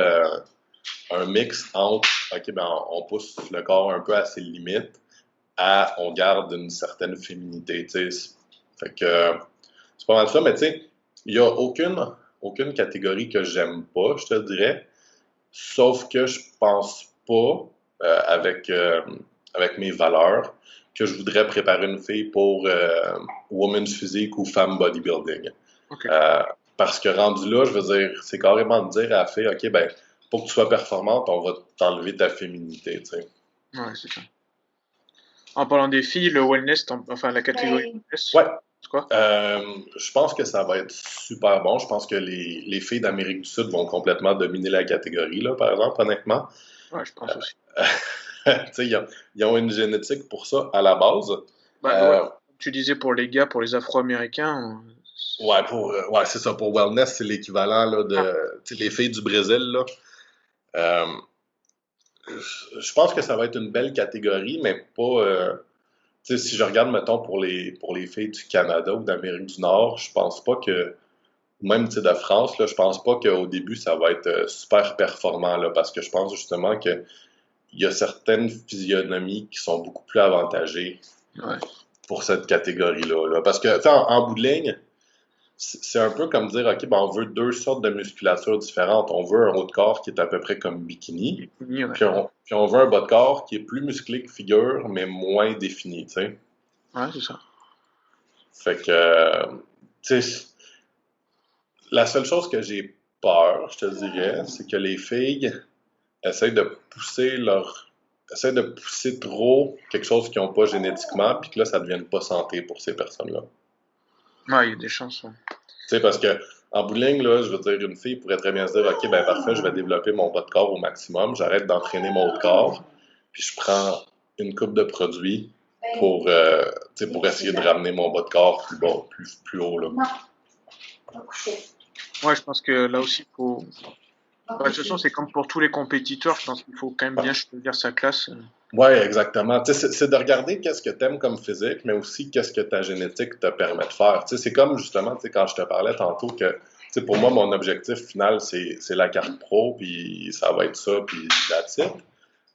un mix entre, OK, ben, on pousse le corps un peu à ses limites, on garde une certaine féminité, tu sais. Fait que c'est pas mal ça, mais tu sais, il n'y a aucune catégorie que j'aime pas, je te dirais, sauf que je pense pas, avec mes valeurs, que je voudrais préparer une fille pour women's physique ou femme bodybuilding. Ok, Euh, Parce que rendu là, je veux dire, c'est carrément de dire à la fille, OK, ben, pour que tu sois performante, on va t'enlever ta féminité, tu sais. ouais, c'est ça. En parlant des filles, le wellness, enfin la catégorie wellness, Ouais, c'est quoi? je pense que ça va être super bon. Je pense que les filles d'Amérique du Sud vont complètement dominer la catégorie, là, par exemple, honnêtement. Ouais, je pense aussi. Tu sais, ils ont une génétique pour ça à la base. Bah ouais, Euh, tu disais pour les gars, pour les Afro-Américains. ouais, c'est ça. Pour wellness, c'est l'équivalent là, Ah, tu sais, les filles du Brésil, là. Euh, je pense que ça va être une belle catégorie, mais pas. Tu sais, si je regarde, mettons, pour les filles du Canada ou d'Amérique du Nord, je pense pas que. Même, tu sais, de France, là, je pense pas qu'au début, ça va être super performant, là, parce que je pense justement que il y a certaines physionomies qui sont beaucoup plus avantagées ouais, pour cette catégorie-là, là. Parce que, tu sais, en bout de ligne, c'est un peu comme dire, OK, ben, on veut deux sortes de musculature différentes. On veut un haut de corps qui est à peu près comme bikini, ouais. puis on veut un bas de corps qui est plus musclé que figure, mais moins défini, tu sais. Ouais, c'est ça. Fait que, tu sais, la seule chose que j'ai peur, je te dirais, c'est que les filles essayent de pousser trop quelque chose qu'ils n'ont pas génétiquement, puis que là, ça ne devienne pas santé pour ces personnes-là. Ouais, il y a des chances. Ouais. Tu sais, parce que en bout de ligne, là, je veux dire, une fille pourrait très bien se dire, OK, ben parfait, je vais développer mon bas de corps au maximum, j'arrête d'entraîner mon haut de corps, puis je prends une coupe de produits tu sais, pour essayer de ramener mon bas de corps plus bas, plus haut, là. Ouais, je pense que là aussi, Bah, de toute façon, c'est comme pour tous les compétiteurs, je pense qu'il faut quand même bien choisir sa classe. Ouais, exactement. Tu sais, c'est de regarder qu'est-ce que tu aimes comme physique, mais aussi qu'est-ce que ta génétique te permet de faire. Tu sais, c'est comme justement, tu sais, quand je te parlais tantôt que, tu sais, pour moi, mon objectif final, c'est la carte pro, puis ça va être ça, puis that's it.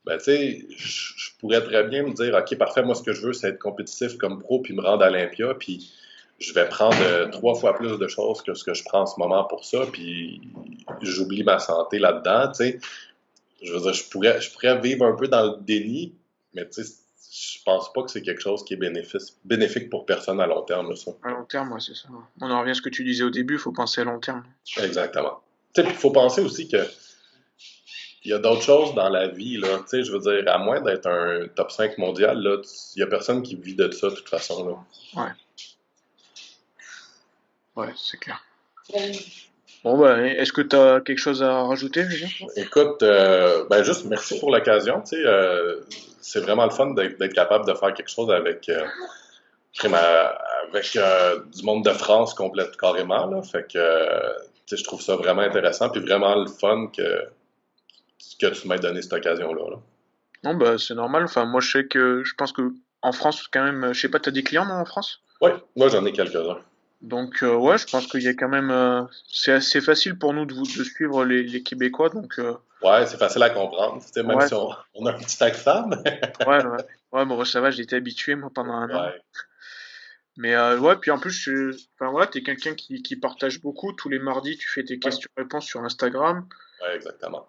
Ben, tu sais, je pourrais très bien me dire, OK, parfait, moi, ce que je veux, c'est être compétitif comme pro, puis me rendre à l'Olympia, puis je vais prendre 3 fois plus de choses que ce que je prends en ce moment pour ça, puis j'oublie ma santé là-dedans, tu sais. Je veux dire, je pourrais vivre un peu dans le déni, mais tu sais, je pense pas que c'est quelque chose qui est bénéfique pour personne à long terme, ça. À long terme, ouais, c'est ça. On en revient à ce que tu disais au début, il faut penser à long terme. Exactement. Tu sais, il faut penser aussi que il y a d'autres choses dans la vie, là. Tu sais, je veux dire, à moins d'être un top 5 mondial, là, il y a personne qui vit de ça, de toute façon, là. Ouais, ouais, c'est clair. Bon, bah, est-ce que tu as quelque chose à rajouter, Julien? Écoute, ben juste merci pour l'occasion, tu sais, c'est vraiment le fun d'être capable de faire quelque chose crime avec du monde de France complète carrément, là. Fait que, tu sais, je trouve ça vraiment intéressant, puis vraiment le fun que tu m'aies donné cette occasion-là, là. Non, bah, c'est normal. Enfin, moi, je pense que en France, quand même, je sais pas, t'as des clients, non, en France? Oui, moi j'en ai quelques-uns. Donc, ouais, je pense qu'il y a quand même, c'est assez facile pour nous de suivre les Québécois. Donc, Ouais, c'est facile à comprendre, tu sais, même ouais, si on a un petit accent, mais ouais, ouais. Ouais, bon, ça va, j'ai été habitué, moi, pendant un an. ouais, Mais, ouais, puis en plus, enfin, voilà, t'es quelqu'un qui partage beaucoup. Tous les mardis, tu fais tes ouais, questions-réponses sur Instagram. ouais, exactement.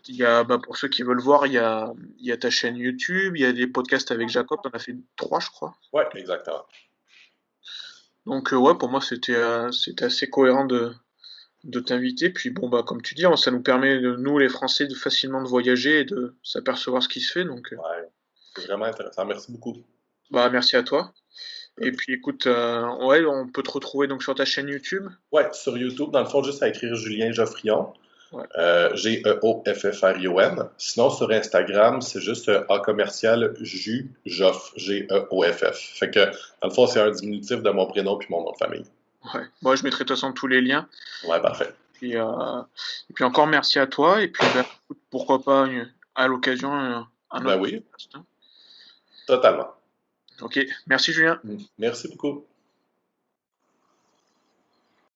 Il y a, bah, pour ceux qui veulent voir, il y a ta chaîne YouTube, il y a des podcasts avec Jacob, t'en as fait trois, je crois. Ouais, exactement. Donc, ouais, pour moi, c'était assez cohérent de t'inviter. Puis bon, bah, comme tu dis, hein, ça nous permet, nous les Français, de facilement de voyager et de s'apercevoir ce qui se fait. Donc, Ouais, c'est vraiment intéressant. Merci beaucoup. bah, merci à toi. Et puis écoute, ouais, on peut te retrouver donc sur ta chaîne YouTube. Ouais, sur YouTube, dans le fond, juste à écrire Julien Geoffrion. Ouais. Geoffrion. Sinon, sur Instagram, c'est juste A commercial Joff, Geoff. Fait que, dans le fond, c'est un diminutif de mon prénom puis mon nom de famille. Ouais. Moi, je mettrai de toute façon tous les liens. Ouais, parfait. Et puis encore merci à toi. Et puis bah, écoute, pourquoi pas à l'occasion un Ben autre oui, podcast, hein. totalement. Ok, merci Julien. Merci beaucoup.